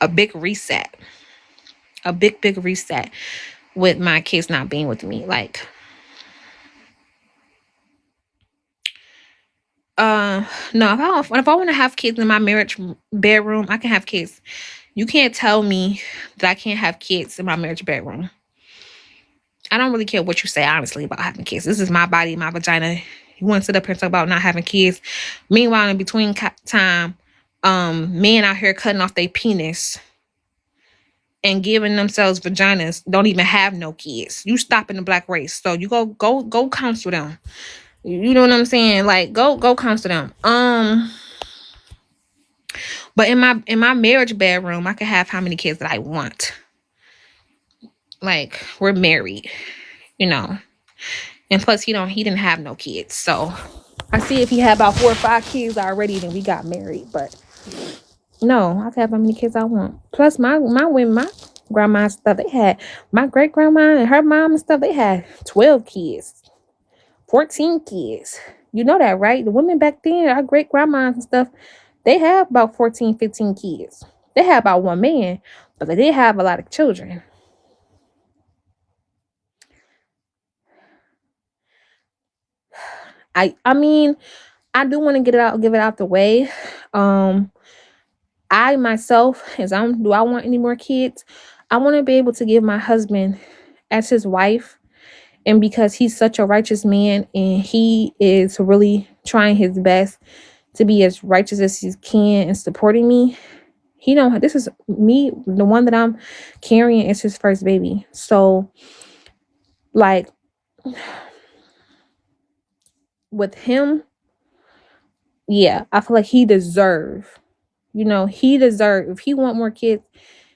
a big reset. A big reset with my kids not being with me. Like, no, if I want to have kids in my marriage bedroom, I can have kids. You can't tell me that I can't have kids in my marriage bedroom. I don't really care what you say, honestly, about having kids. This is my body, my vagina. You want to sit up here and talk about not having kids. Meanwhile, in between time, men out here cutting off their penis and giving themselves vaginas don't even have no kids. You stop in the black race. So you go counsel them. You know what I'm saying? Like, go counsel them. But in my marriage bedroom, I can have how many kids that I want. Like, we're married, you know. And plus he didn't have no kids. So I see if he had about 4 or 5 kids already, then we got married. But no, I can have how many kids I want. Plus my grandma and stuff, they had my great grandma and her mom and stuff, they had 12 kids, 14 kids. You know that, right? The women back then, our great grandmas and stuff, they had about 14, 15 kids. They had about one man, but they did have a lot of children. I mean, I do want to give it out the way. I myself, do I want any more kids? I want to be able to give my husband as his wife, and because he's such a righteous man and he is really trying his best to be as righteous as he can and supporting me. This is me, the one that I'm carrying is his first baby. So, like, with him, yeah, I feel like he deserve. If he want more kids,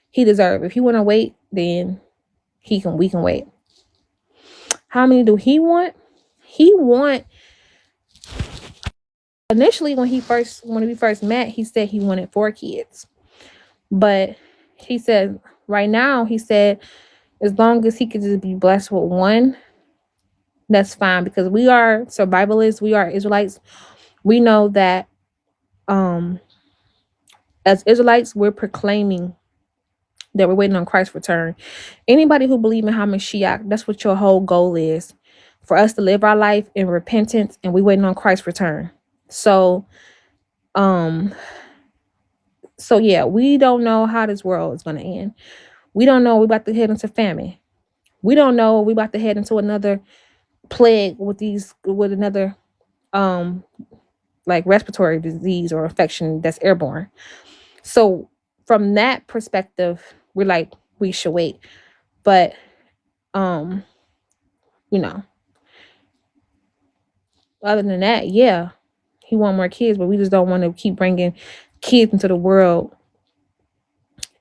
he deserve. If he want to wait, then we can wait. How many do he want? Initially when we first met, he said he wanted 4 kids. But he said right now, as long as he could just be blessed with 1, that's fine, because we are survivalists, we are Israelites. We know that as Israelites, we're proclaiming that we're waiting on Christ's return. Anybody who believes in HaMashiach, that's what your whole goal is, for us to live our life in repentance, and we're waiting on Christ's return. So yeah, we don't know how this world is going to end. We don't know we're about to head into famine. We don't know we're about to head into another plague with another like respiratory disease or infection that's airborne. So from that perspective, we're like, we should wait. But other than that, yeah, he want more kids, but we just don't want to keep bringing kids into the world,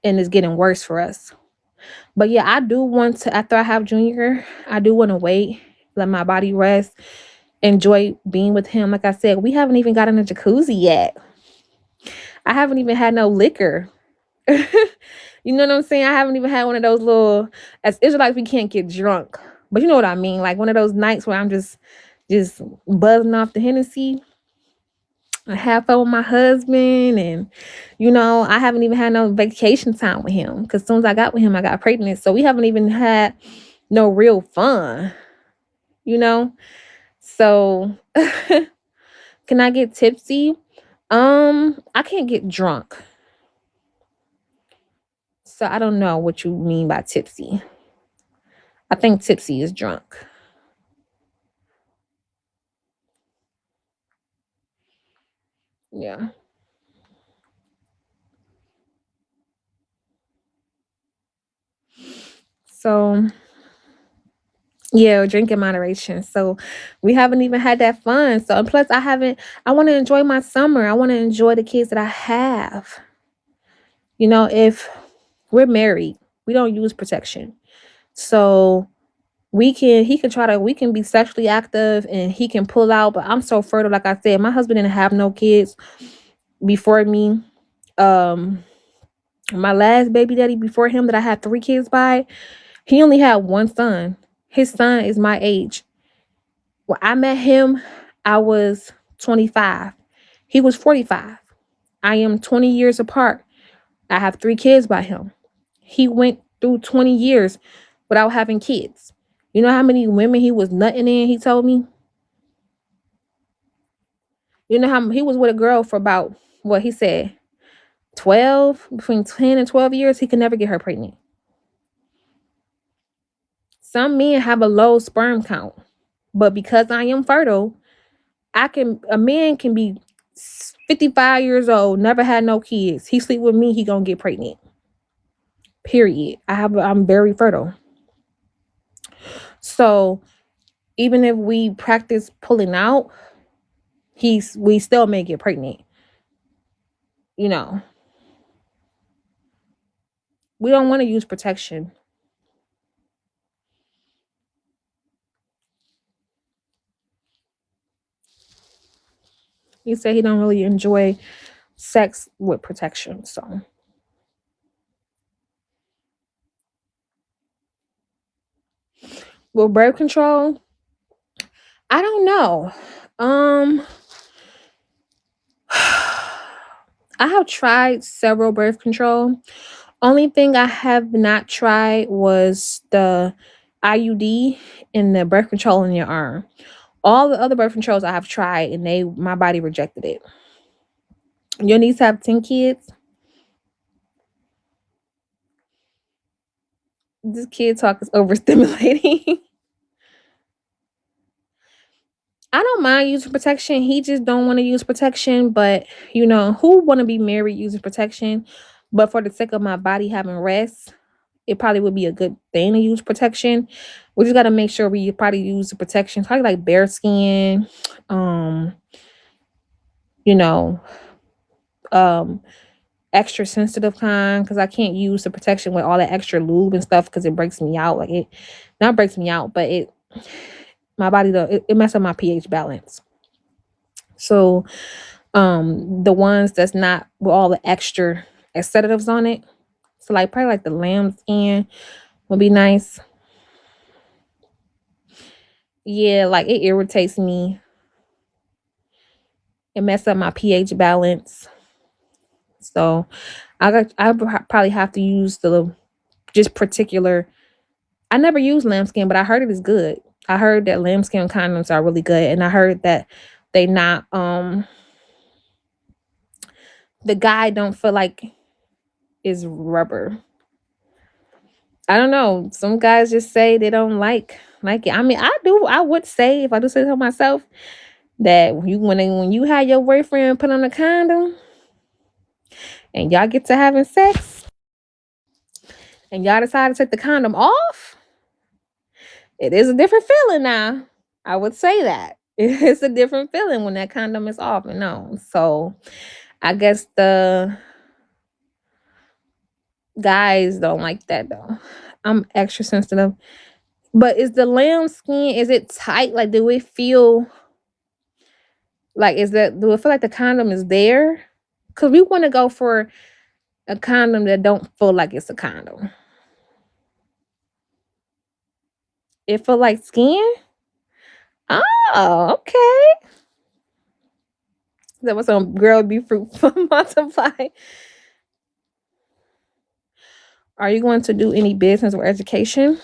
and it's getting worse for us. But yeah, I do want to, after I have Junior, I do want to wait, let my body rest, enjoy being with him. Like I said, we haven't even gotten a jacuzzi yet. I haven't even had no liquor. You know what I'm saying? I haven't even had one of those little, as Israelites, we can't get drunk. But you know what I mean? Like one of those nights where I'm just buzzing off the Hennessy. I have fun with my husband, and I haven't even had no vacation time with him, because as soon as I got with him, I got pregnant. So we haven't even had no real fun, so can I get tipsy? I can't get drunk, so I don't know what you mean by tipsy. I think tipsy is drunk. Yeah. So yeah, drink in moderation. So we haven't even had that fun. So, and plus I want to enjoy my summer. I want to enjoy the kids that I have. If we're married, we don't use protection. So we can be sexually active and he can pull out, but I'm so fertile. Like I said, my husband didn't have no kids before me. My last baby daddy before him that I had 3 kids by, he only had 1 son. His son is my age. When I met him, I was 25. He was 45. I am 20 years apart I have 3 kids by him. He went through 20 years without having kids. You know how many women he was nutting in, he told me? You know how he was with a girl for about, what he said, 12, between 10 and 12 years, he could never get her pregnant. Some men have a low sperm count, but because I am fertile, a man can be 55 years old, never had no kids. He sleep with me, he gonna get pregnant. Period. I'm very fertile. So even if we practice pulling out, we still may get pregnant. You know, we don't want to use protection. He said he don't really enjoy sex with protection. So with birth control, I don't know. I have tried several birth control. Only thing I have not tried was the IUD and the birth control in your arm. All the other birth controls I have tried and my body rejected it. Your niece have 10 kids. This kid talk is overstimulating. I don't mind using protection. He just don't want to use protection. But who want to be married using protection? But for the sake of my body having rest, it probably would be a good thing to use protection. We just got to make sure we probably use the protection, probably like bear skin, you know, extra sensitive kind, because I can't use the protection with all that extra lube and stuff because it breaks me out. Like it not breaks me out, but my body it messes up my pH balance. So the ones that's not with all the extra sedatives on it. So like probably like the lamb skin would be nice. Yeah, like it irritates me. It messes up my pH balance. So I probably have to use the just particular. I never use lambskin, but I heard it is good. I heard that lambskin condoms are really good, and I heard that they not the guy don't feel like is rubber. I don't know. Some guys just say they don't like it. I mean, I do. I would say, if I do say so myself, that when you have your boyfriend put on a condom and y'all get to having sex and y'all decide to take the condom off, it is a different feeling now. I would say that. It's a different feeling when that condom is off and on. So I guess the guys don't like that though. I'm extra sensitive. But is the lamb skin, is it tight? Like, do it feel like, do it feel like the condom is there? Because we want to go for a condom that don't feel like it's a condom. It feel like skin? Oh, okay. That was some girl be fruitful multiply. Are you going to do any business or education?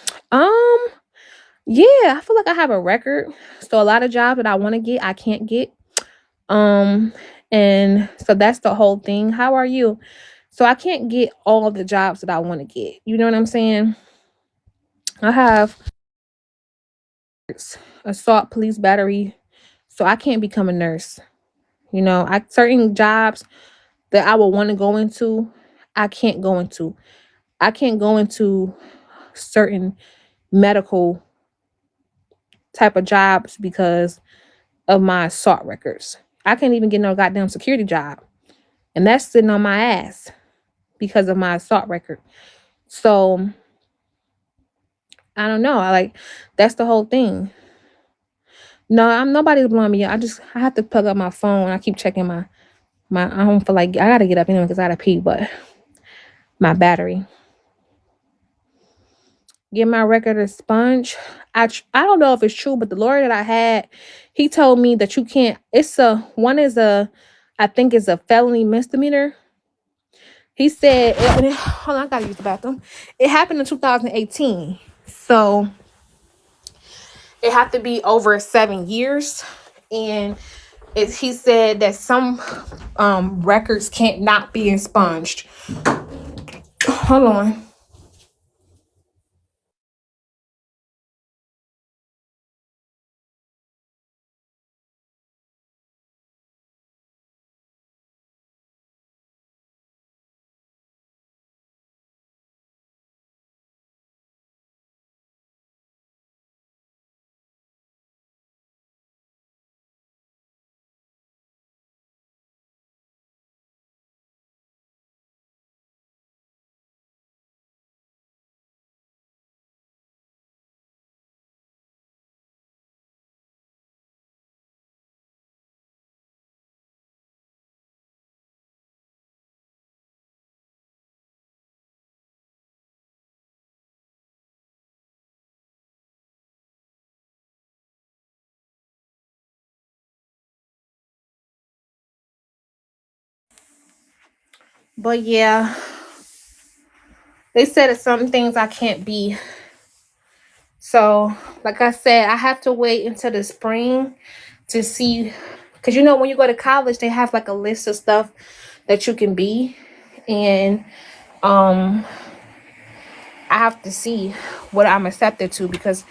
Yeah, I feel like I have a record. So a lot of jobs that I want to get, I can't get. And so that's the whole thing. How are you? So I can't get all the jobs that I want to get. You know what I'm saying? I have assault, police, battery. So I can't become a nurse. Certain jobs that I would want to go into, I can't go into. I can't go into certain medical type of jobs because of my assault records. I can't even get no goddamn security job. And that's sitting on my ass because of my assault record. So I don't know. That's the whole thing. No, nobody's blowing me up. I have to plug up my phone. I keep checking my I don't feel like I gotta get up anyway because I gotta pee, but my battery. Give my record a sponge. I don't know if it's true, but the lawyer that I had, he told me that you can't. I think it's a felony misdemeanor. He said, hold on, I gotta use the bathroom. It happened in 2018. So it had to be over 7 years. And he said that some records can't not be expunged. Hold on. But yeah, they said it's some things I can't be. So, like I said, I have to wait until the spring to see. Because when you go to college, they have like a list of stuff that you can be. And I have to see what I'm accepted to, because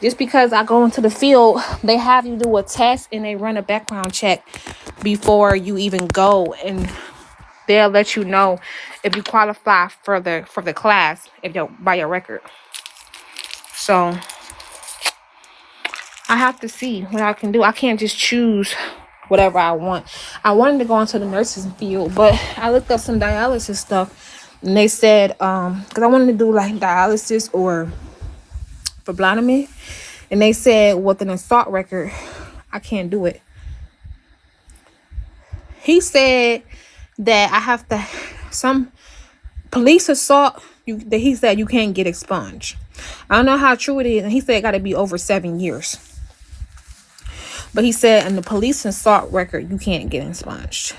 just because I go into the field, they have you do a test and they run a background check before you even go, and they'll let you know if you qualify for the class if you by your record. So I have to see what I can do. I can't just choose whatever I want. I wanted to go into the nursing field, but I looked up some dialysis stuff, and they said because I wanted to do like dialysis or phlebotomy, and they said with an assault record, I can't do it. He said that I have to some police assault. He said you can't get expunged. I don't know how true it is, and he said it got to be over 7 years. But he said in the police assault record, you can't get expunged.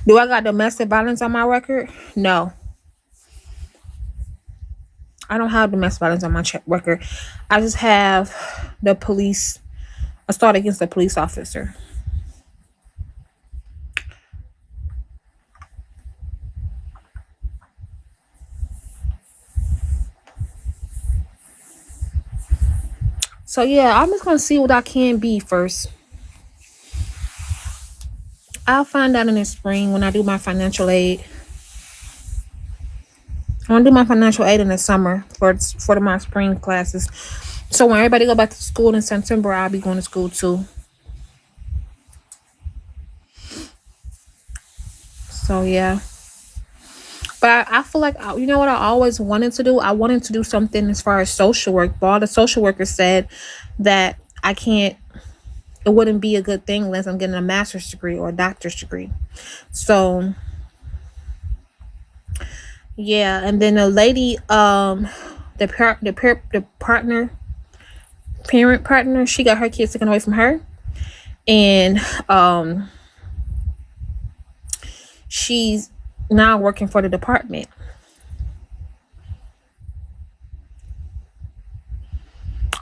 Do I got domestic violence on my record? No. I don't have domestic violence on my record. I just have the police assault against a police officer. So yeah, I'm just gonna see what I can be first. I'll find out in the spring when I do my financial aid. I want to do my financial aid in the summer for my spring classes. So when everybody go back to school in September, I'll be going to school too. So yeah. But I feel like, you know what I always wanted to do? I wanted to do something as far as social work. But all the social workers said that I can't, it wouldn't be a good thing unless I'm getting a master's degree or a doctor's degree. So yeah, and then the lady, the parent partner, she got her kids taken away from her, and she's now working for the department.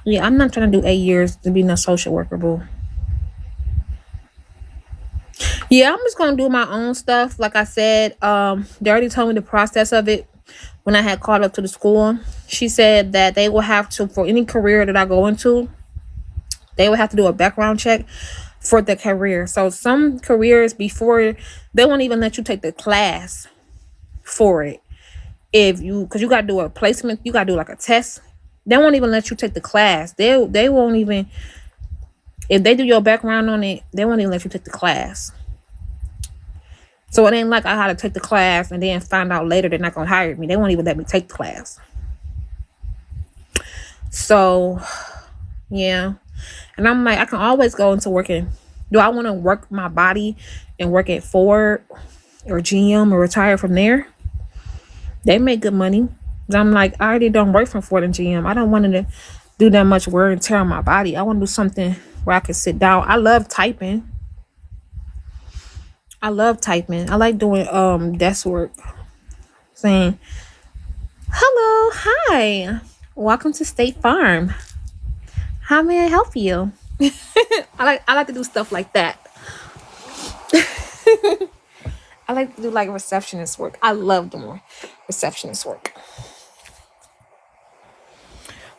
Yeah, I'm not trying to do 8 years to be no social worker, boo. Yeah, I'm just gonna do my own stuff. Like I said, they already told me the process of it when I had called up to the school. She said that they will have to, for any career that I go into, they will have to do a background check for the career. So some careers, before, they won't even let you take the class for it. Because you gotta do a placement, you gotta do like a test. They won't even let you take the class. They won't even, if they do your background on it, they won't even let you take the class. So it ain't like I had to take the class and then find out later they're not gonna hire me. They won't even let me take the class. So yeah, And I'm like, I can always go into working. Do I want to work my body and work at Ford or GM or retire from there? They make good money. I'm like, I already don't work for Ford and GM. I don't want to do that much wear and tear on my body. I want to do something where I can sit down. I love typing. I like doing desk work. Saying, hello, hi. Welcome to State Farm. How may I help you? I like to do stuff like that. I like to do like receptionist work. I love doing receptionist work.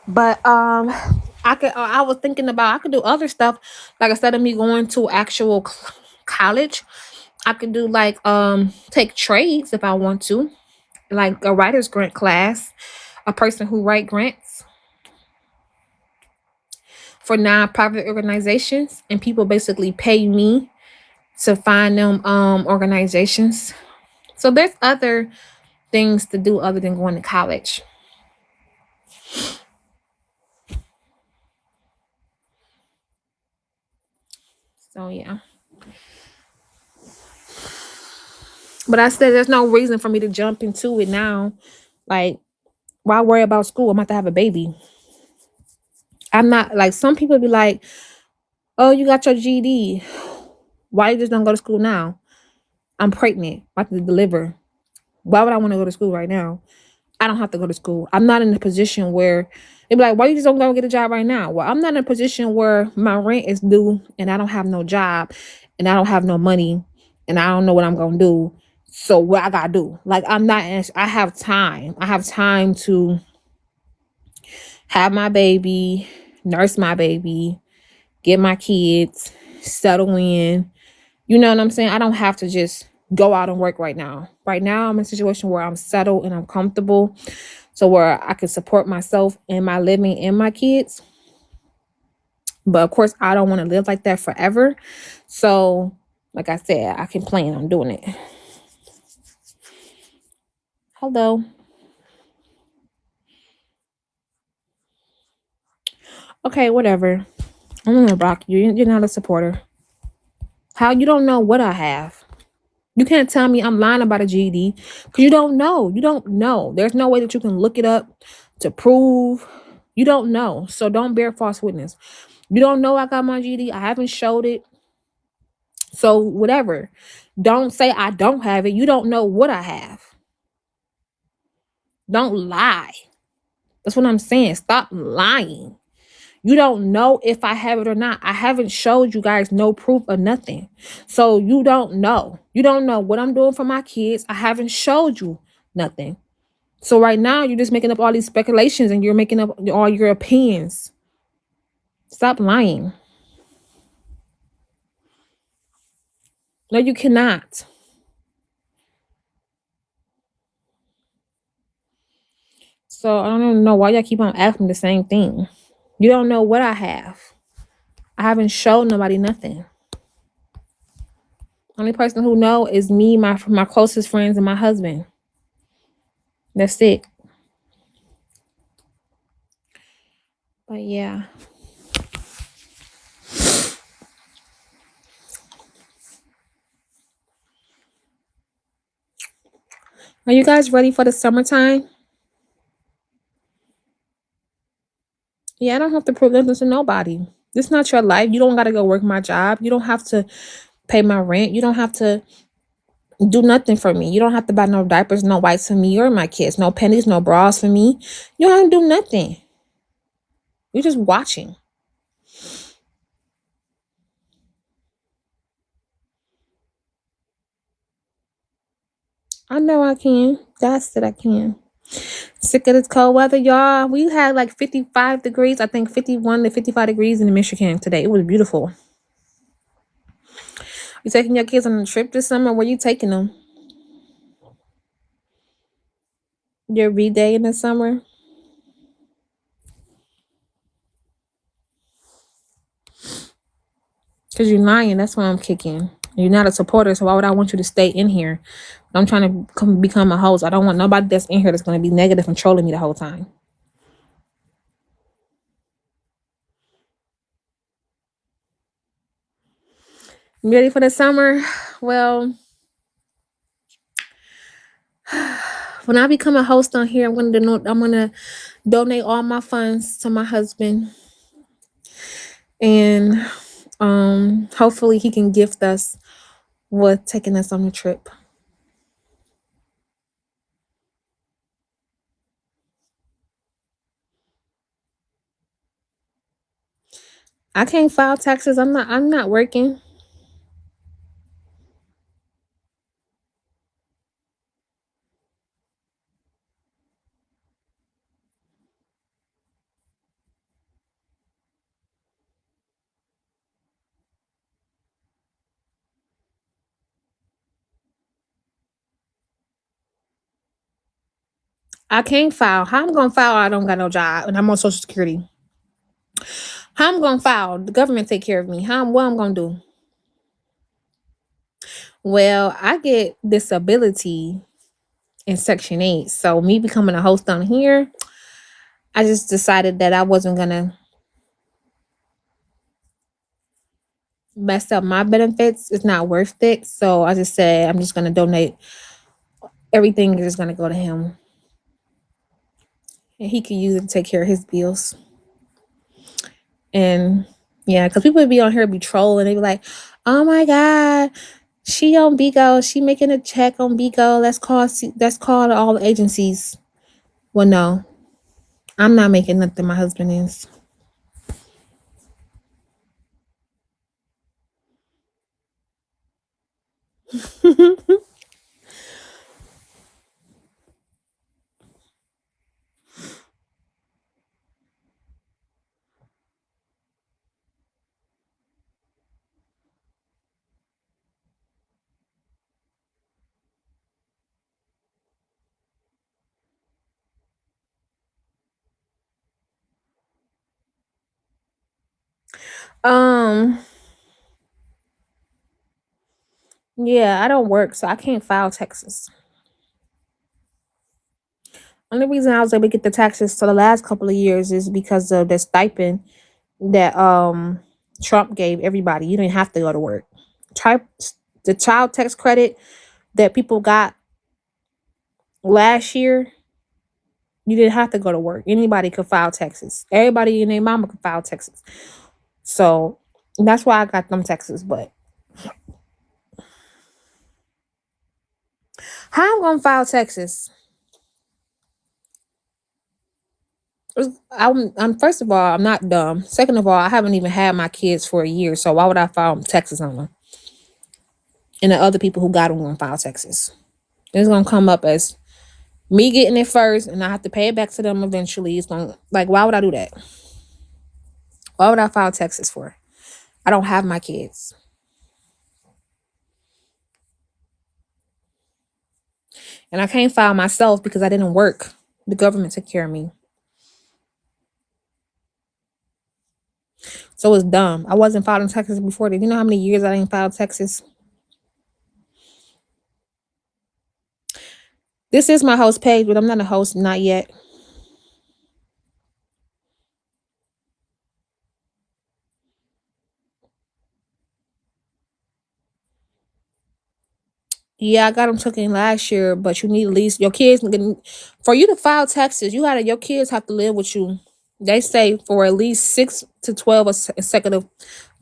But I was thinking about I could do other stuff. Like instead of me going to actual college, I could do like take trades if I want to. Like a writer's grant class, a person who write grants for nonprofit organizations, and people basically pay me to find them organizations. So there's other things to do other than going to college. So yeah. But I said there's no reason for me to jump into it now. Like, why worry about school? I'm about to have a baby. I'm not like some people be like, oh, you got your GED. Why you just don't go to school now? I'm pregnant, about to deliver. Why would I want to go to school right now? I don't have to go to school. I'm not in a position where they be like, why you just don't go get a job right now? Well, I'm not in a position where my rent is due and I don't have no job and I don't have no money and I don't know what I'm going to do. So what I got to do? Like, I have time. I have time to have my baby, nurse my baby, get my kids, settle in. You know what I'm saying? I don't have to just go out and work right now. Right now, I'm in a situation where I'm settled and I'm comfortable. So where I can support myself and my living and my kids. But of course, I don't want to live like that forever. So, like I said, I can plan on doing it. Hello. Okay, whatever. I'm gonna block you. You're not a supporter. How you don't know what I have? You can't tell me I'm lying about a GED because you don't know. You don't know. There's no way that you can look it up to prove. You don't know. So don't bear false witness. You don't know I got my GED. I haven't showed it. So whatever. Don't say I don't have it. You don't know what I have. Don't lie. That's what I'm saying. Stop lying. You don't know if I have it or not. I haven't showed you guys no proof of nothing. So you don't know. You don't know what I'm doing for my kids. I haven't showed you nothing. So right now you're just making up all these speculations and you're making up all your opinions. Stop lying. No, you cannot. So I don't even know why y'all keep on asking the same thing. You don't know what I have. I haven't shown nobody nothing. Only person who know is me, my closest friends, and my husband. That's it. But yeah. Are you guys ready for the summertime? Yeah, I don't have to prove nothing to nobody. This is not your life. You don't got to go work my job. You don't have to pay my rent. You don't have to do nothing for me. You don't have to buy no diapers, no wipes for me or my kids. No pennies, no bras for me. You don't have to do nothing. You're just watching. I know I can. God said I can. Sick of this cold weather, y'all. We had like 55 degrees. I think 51 to 55 degrees in Michigan today. It was beautiful. You taking your kids on a trip this summer? Where you taking them? Your B-day in the summer? Because you're lying. That's why I'm kicking. You're not a supporter, so why would I want you to stay in here? I'm trying to become a host. I don't want nobody that's in here that's going to be negative and trolling me the whole time. You ready for the summer? Well, when I become a host on here, I'm gonna donate all my funds to my husband, and hopefully he can gift us with taking us on the trip. I can't file taxes. I'm not working. I can't file. How I'm gonna file? I don't got no job and I'm on Social Security. How I'm gonna file? The government take care of me. What I'm gonna do? Well, I get disability in Section 8. So me becoming a host on here, I just decided that I wasn't gonna mess up my benefits. It's not worth it. So I just said I'm just gonna donate. Everything is gonna go to him, and he can use it to take care of his bills. And yeah, because people would be on here be trolling. They be like, "Oh my god, she on Bigo. She making a check on Bigo. Let's call all the agencies." Well, no, I'm not making nothing. My husband is. um, yeah, I don't work, so I can't file taxes. Only reason I was able to get the taxes for the last couple of years is because of the stipend that Trump gave everybody. You didn't have to go to work. Try the child tax credit that people got last year. You didn't have to go to work. Anybody could file taxes. Everybody and their mama could file taxes. So that's why I got them taxes. But how I'm gonna file taxes? I'm first of all, I'm not dumb. Second of all, I haven't even had my kids for a year, so why would I file taxes on them? And the other people who got them gonna file taxes. It's gonna come up as me getting it first, and I have to pay it back to them eventually. It's gonna why would I do that? Why would I file taxes for? I don't have my kids, and I can't file myself because I didn't work. The government took care of me, so it's dumb. I wasn't filing taxes before. Did you know how many years I didn't file taxes? This is my host page, but I'm not a host, not yet. Yeah, I got them taken last year, but you need at least your kids for you to file taxes. Your kids have to live with you. They say for at least 6 to 12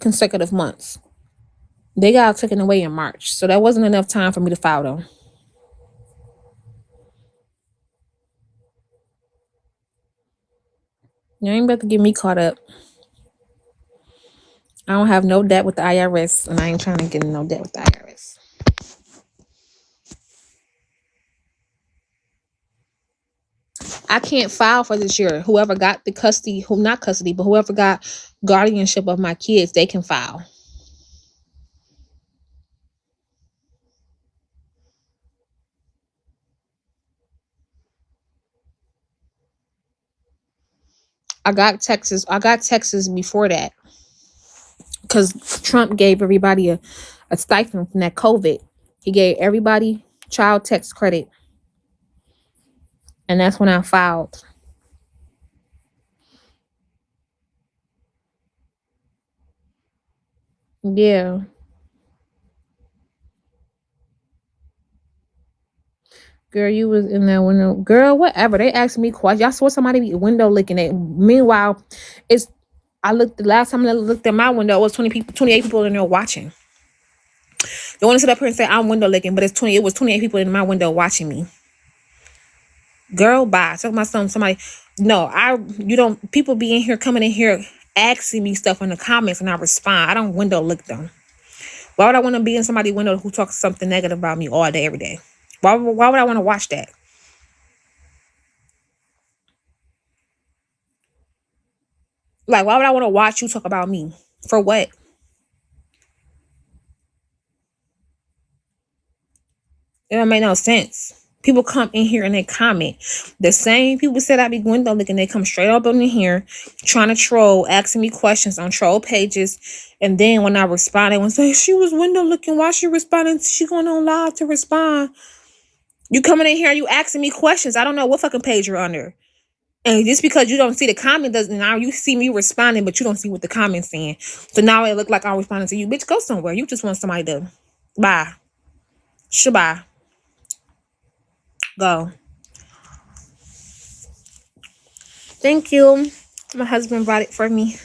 consecutive months. They got taken away in March, so that wasn't enough time for me to file them. You ain't about to get me caught up. I don't have no debt with the IRS, and I ain't trying to get in no debt with the IRS. I can't file for this year. Whoever got the custody, not custody, but whoever got guardianship of my kids, they can file. I got Texas before that because Trump gave everybody a stipend from that COVID. He gave everybody child tax credit, and that's when I filed. Yeah. Girl, you was in that window. Girl, whatever. They asked me questions. Y'all saw somebody be window licking it. Meanwhile, I looked the last time I looked at my window, it was 28 people in there watching. They want to sit up here and say I'm window licking, but it was 28 people in my window watching me. Girl, bye. Talk about somebody. No, you don't. People be in here, coming in here, asking me stuff in the comments, and I respond. I don't window lick them. Why would I want to be in somebody's window who talks something negative about me all day, every day? Why would I want to watch that? Like, why would I want to watch you talk about me? For what? It don't make no sense. People come in here and they comment. The same people said I be window licking, they come straight up in here trying to troll, asking me questions on troll pages. And then when I respond, they want to say, she was window looking. Why she responding? She going on live to respond. You coming in here, you asking me questions. I don't know what fucking page you're under. And just because you don't see the comment doesn't, now you see me responding, but you don't see what the comment's saying. So now it look like I'm responding to you. Bitch, go somewhere. You just want somebody to bye. Shabba. Go. Thank you. My husband brought it for me.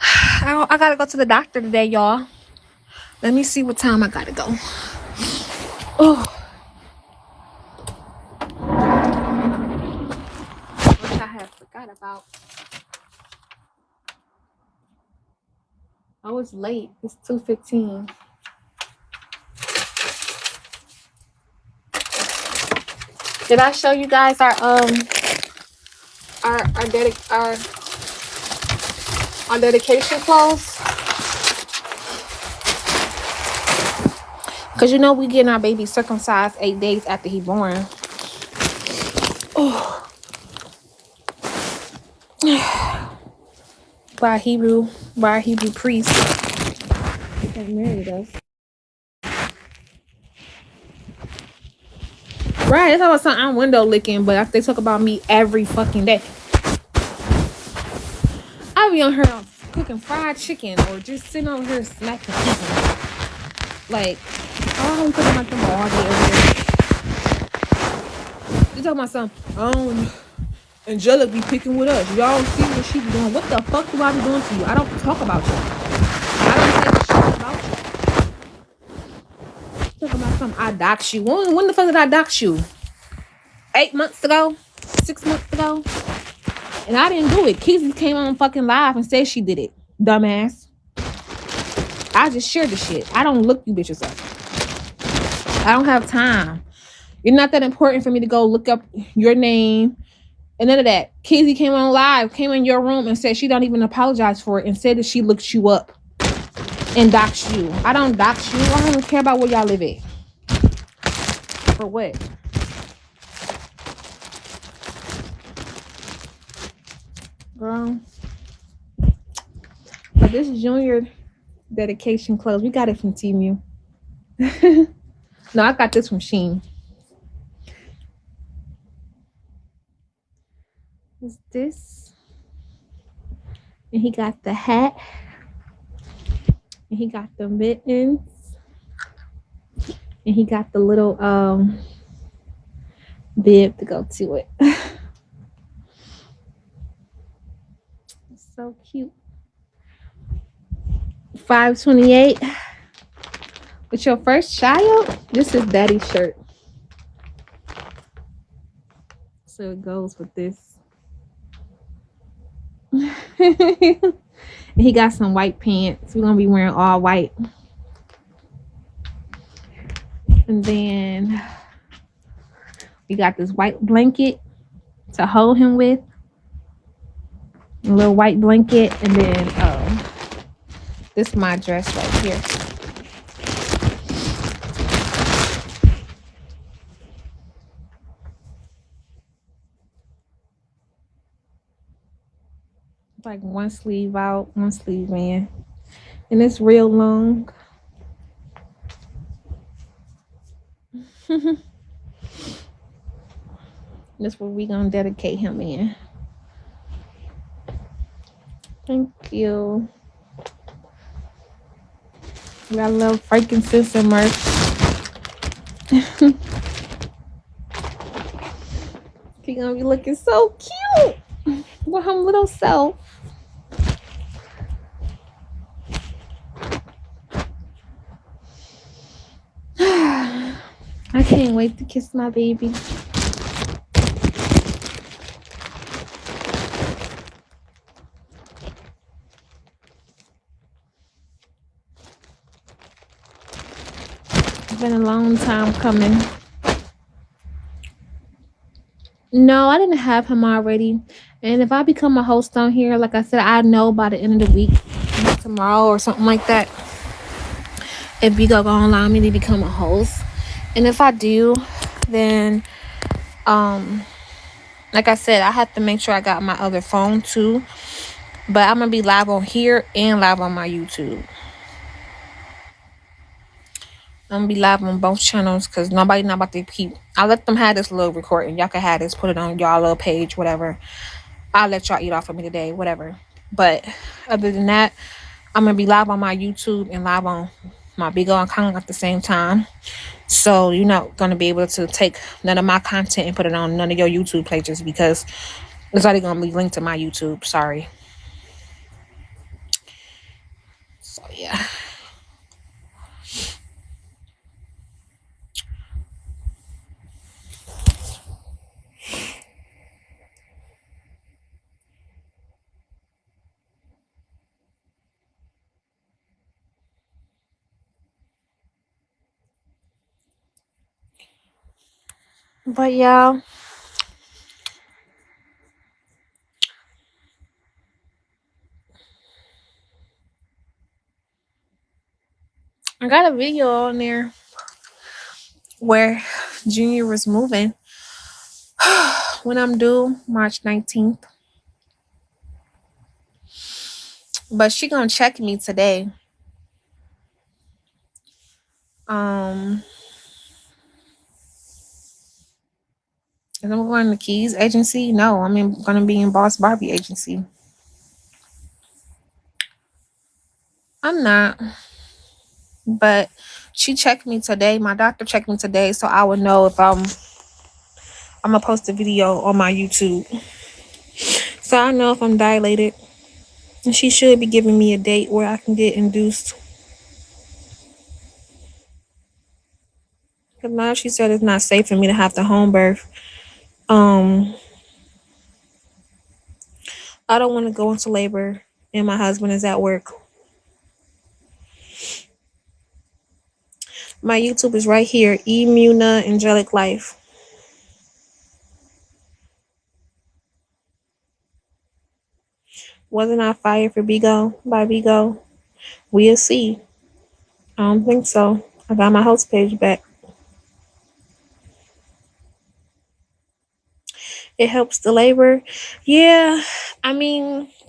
I gotta go to the doctor today, y'all. Let me see what time I gotta go. Oh. Which I have forgot about. Oh, it's late. It's 2:15. Did I show you guys our dedication clothes? Cause you know we getting our baby circumcised 8 days after he born. Oh. by a Hebrew priest that married us. Right, it's always something I'm window licking, but they talk about me every fucking day. I be on her cooking fried chicken or just sitting over here smacking people. Like, I don't put my thumb all day over there. You talking about something? Angelic be picking with us. Y'all see what she be doing. What the fuck do I be doing to you? I don't talk about you. I don't say shit about you. Talk about something. I dox you. When the fuck did I dox you? 8 months ago? 6 months ago? And I didn't do it. Kizzy came on fucking live and said she did it. Dumbass. I just shared the shit. I don't look you bitches up. I don't have time. You're not that important for me to go look up your name and none of that. Kizzy came on live, came in your room and said she don't even apologize for it and said that she looked you up and doxed you. I don't dox you. I don't even care about where y'all live at. For what? Girl. But this junior dedication clothes, we got it from Temu. No, I got this from Shein. Is this? And he got the hat. And he got the mittens. And he got the little bib to go to it. It's so cute. $5.28. With your first child? This is daddy's shirt. So it goes with this. He got some white pants. We're gonna be wearing all white. And then we got this white blanket to hold him with. A little white blanket. And then this is my dress right here. Like one sleeve out, one sleeve in. And it's real long. That's what we gonna dedicate him in. Thank you. We got a little frankincense and merch. She gonna be looking so cute with her little self. I can't wait to kiss my baby. It's been a long time coming. No, I didn't have him already. And if I become a host on here, like I said, I know by the end of the week, tomorrow or something like that, if Bigo gonna allow me to become a host. And if I do, then like I said, I have to make sure I got my other phone too. But I'm gonna be live on here and live on my YouTube. I'm gonna be live on both channels because nobody not about to keep. I let them have this little recording. Y'all can have this, put it on y'all little page, whatever. I'll let y'all eat off of me today, whatever. But other than that, I'm gonna be live on my YouTube and live on my Bigo account at the same time. So you're not gonna be able to take none of my content and put it on none of your YouTube pages because it's already gonna be linked to my YouTube. Sorry. So yeah. But yeah. I got a video on there where Junior was moving when I'm due March 19th. But she gonna check me today. Is I'm going to Keys agency? No, gonna be in Boss Barbie agency. I'm not. But she checked me today. My doctor checked me today, so I would know if I'm gonna post a video on my YouTube. So I know if I'm dilated. And she should be giving me a date where I can get induced. Because now she said it's not safe for me to have the home birth. I don't want to go into labor and my husband is at work. My YouTube is right here, Muna Angelic Life. Wasn't I fired for Bigo by Bigo? We'll see. I don't think so. I got my host page back. It helps the labor. Yeah,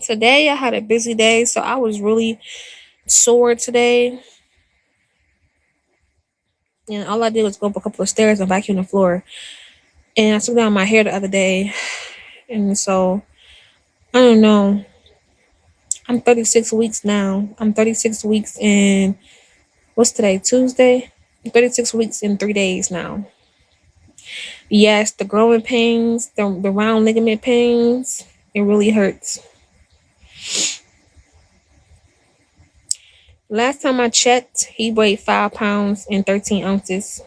today I had a busy day, so I was really sore today. And all I did was go up a couple of stairs and vacuum the floor. And I took down my hair the other day. And so, I don't know. I'm 36 weeks now. I'm 36 weeks in, what's today? Tuesday? I'm 36 weeks in 3 days now. Yes, the growing pains, the round ligament pains, it really hurts. Last time I checked, he weighed 5 pounds and 13 ounces.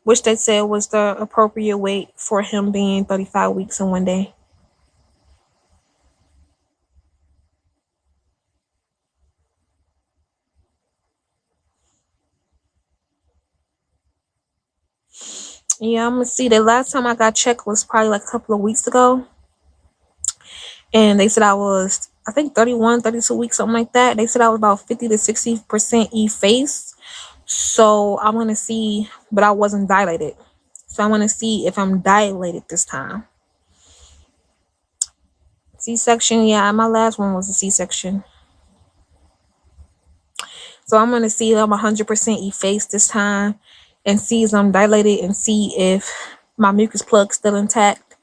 Which they said was the appropriate weight for him being 35 weeks in 1 day. Yeah, I'm gonna see. The last time I got checked was probably like a couple of weeks ago. And they said I was, I think 31, 32 weeks, something like that. They said I was about 50 to 60% effaced. So I'm gonna see, but I wasn't dilated. So I want to see if I'm dilated this time. C-section, yeah, my last one was a C-section. So I'm going to see if I'm 100% effaced this time and see if I'm dilated and see if my mucus plug's still intact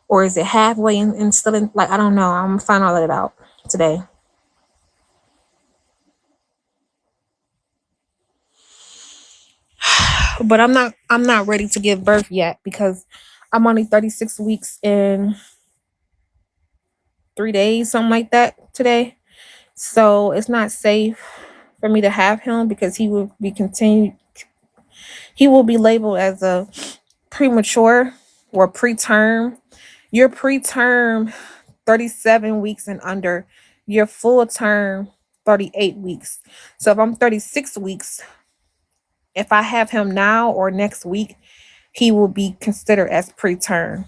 or is it halfway and still in, like, I don't know. I'm going to find all that out today. But I'm not ready to give birth yet because I'm only 36 weeks and 3 days, something like that today. So it's not safe for me to have him because he will be labeled as a premature or preterm. You're preterm 37 weeks and under. You're full term 38 weeks. So if I'm 36 weeks, if I have him now or next week, he will be considered as preterm.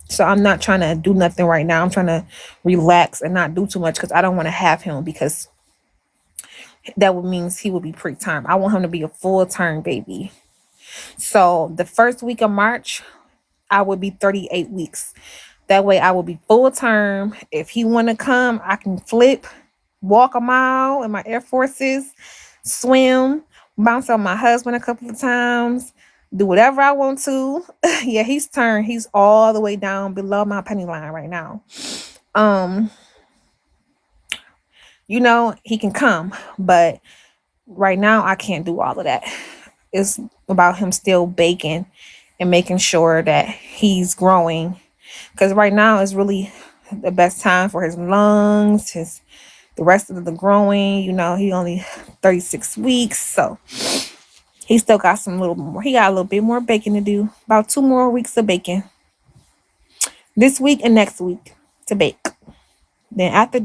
So I'm not trying to do nothing right now. I'm trying to relax and not do too much because I don't want to have him because that would means he will be preterm. I want him to be a full term baby. So the first week of March, I would be 38 weeks. That way I will be full term. If he want to come, I can flip, walk a mile in my Air Forces, swim, bounce on my husband a couple of times, do whatever I want to. Yeah, he's all the way down below my penny line right now. Um, he can come, but right now I can't do all of that. It's about him still baking and making sure that he's growing. Because right now is really the best time for his lungs, the rest of the growing. He only 36 weeks, so he still got he got a little bit more baking to do. About 2 more weeks of baking. This week and next week to bake. Then after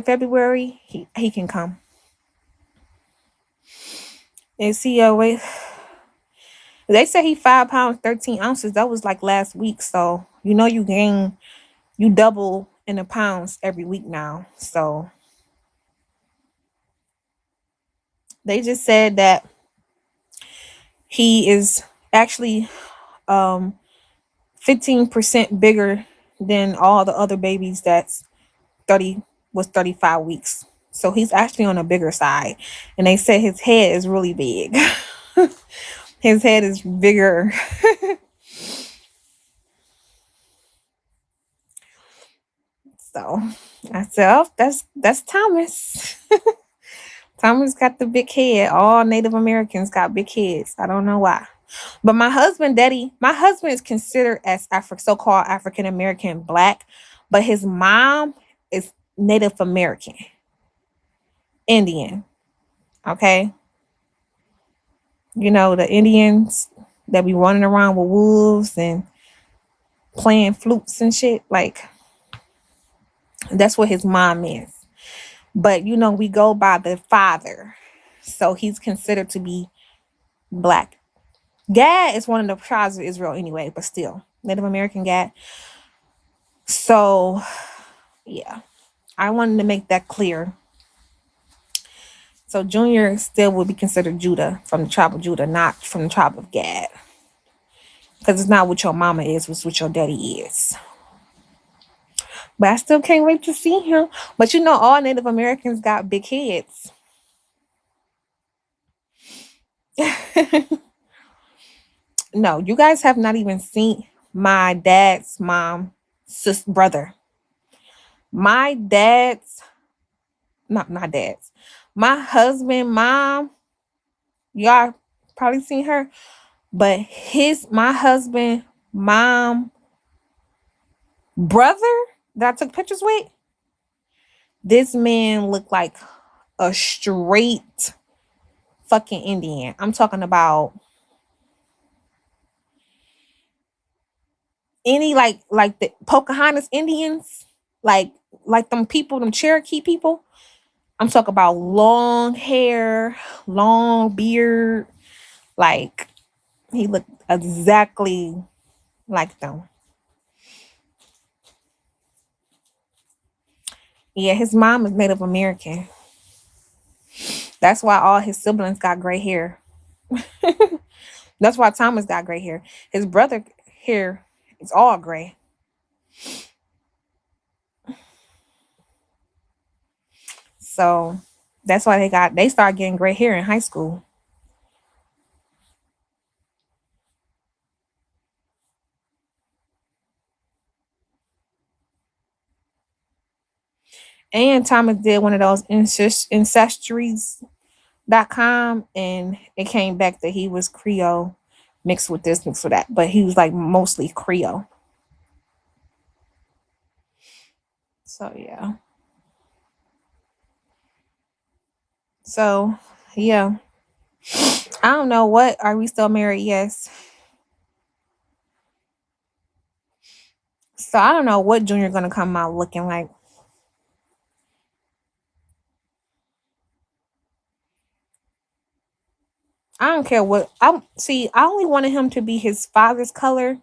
February, he can come. And see, wait. They say he 5 pounds 13 ounces. That was like last week. So you double in the pounds every week now. So they just said that he is actually 15% bigger than all the other babies that's 35 weeks. So he's actually on a bigger side. And they said his head is really big. His head is bigger. So I said, oh, that's Thomas. Thomas got the big head. All Native Americans got big heads. I don't know why. But my husband is considered as so-called African American black, but his mom is Native American, Indian. Okay. The Indians that be running around with wolves and playing flutes and shit. Like, that's what his mom is. But, we go by the father. So he's considered to be black. Gad is one of the tribes of Israel anyway, but still, Native American Gad. So, yeah, I wanted to make that clear. So Junior still will be considered Judah, from the tribe of Judah, not from the tribe of Gad. Because it's not what your mama is, it's what your daddy is. But I still can't wait to see him. But all Native Americans got big heads. No, you guys have not even seen my dad's mom, brother. My dad's, not my dad's, my husband, mom, y'all probably seen her. But my husband, mom, brother that I took pictures with, this man looked like a straight fucking Indian. I'm talking about any like the Pocahontas Indians, like them people, them Cherokee people. I'm talking about long hair, long beard. Like, he looked exactly like them. Yeah, his mom is Native American. That's why all his siblings got gray hair. That's why Thomas got gray hair. His brother hair is all gray. So that's why they started getting gray hair in high school. And Thomas did one of those ancestries and it came back that he was Creole mixed with this, mixed with that. But he was like mostly Creole. So yeah. So yeah. I don't know what. Are we still married? Yes. So I don't know what Junior gonna come out looking like. I don't care what I see. I only wanted him to be his father's color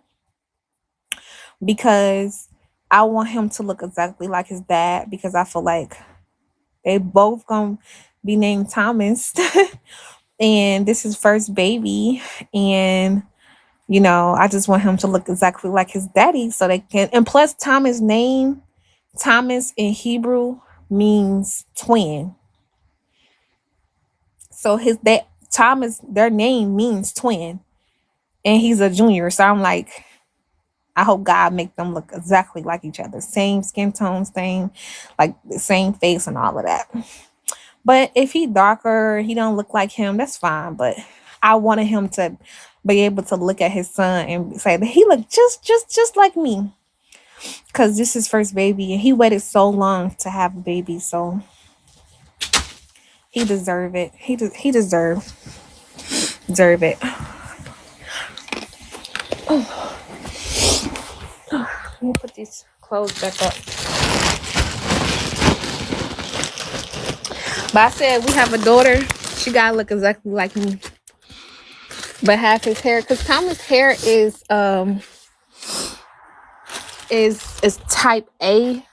because I want him to look exactly like his dad because I feel like they both gonna be named Thomas. And this is first baby. And I just want him to look exactly like his daddy so they can, and plus Thomas' name, Thomas in Hebrew means twin. So his that Thomas, their name means twin. And he's a junior. So I'm like, I hope God make them look exactly like each other. Same skin tone, same, like the same face and all of that. But if he darker, he don't look like him, that's fine. But I wanted him to be able to look at his son and say that he looked just like me. Because this is first baby and he waited so long to have a baby. So he deserve it. He deserve it. Oh. Let me put these clothes back up. But I said we have a daughter. She gotta look exactly like me. But have his hair, because Thomas' hair is type A.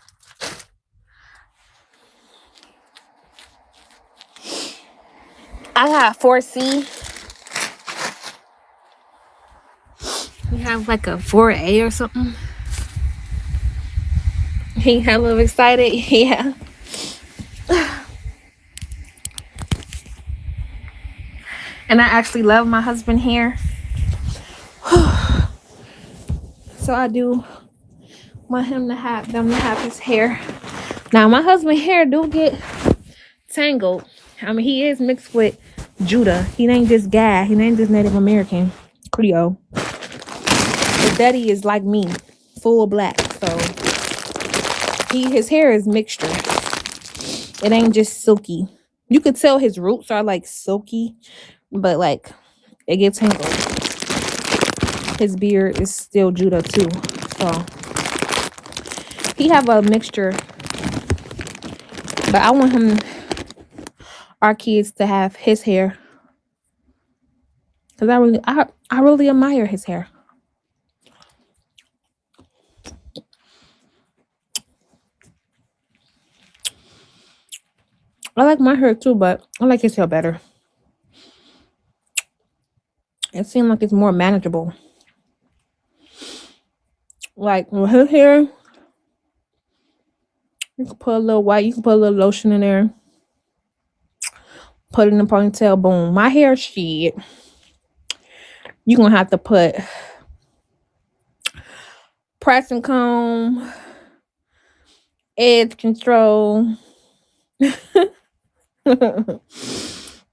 I got 4C. We have like a 4A or something. He hella excited. Yeah. And I actually love my husband's hair. So I do want them to have his hair. Now my husband's hair do get tangled. I mean, he is mixed with Judah. He ain't just guy. He ain't just Native American Creole. His daddy is like me, full black. So his hair is mixture. It ain't just silky. You could tell his roots are like silky, but like it gets tangled. His beard is still Judah too. So he have a mixture. But I want our kids to have his hair. Because I really admire his hair. I like my hair too, but I like his hair better. It seems like it's more manageable. Like with his hair, you can put a little white, you can put a little lotion in there. Put it in a ponytail, boom. My hair, shit. You're going to have to put press and comb, edge control.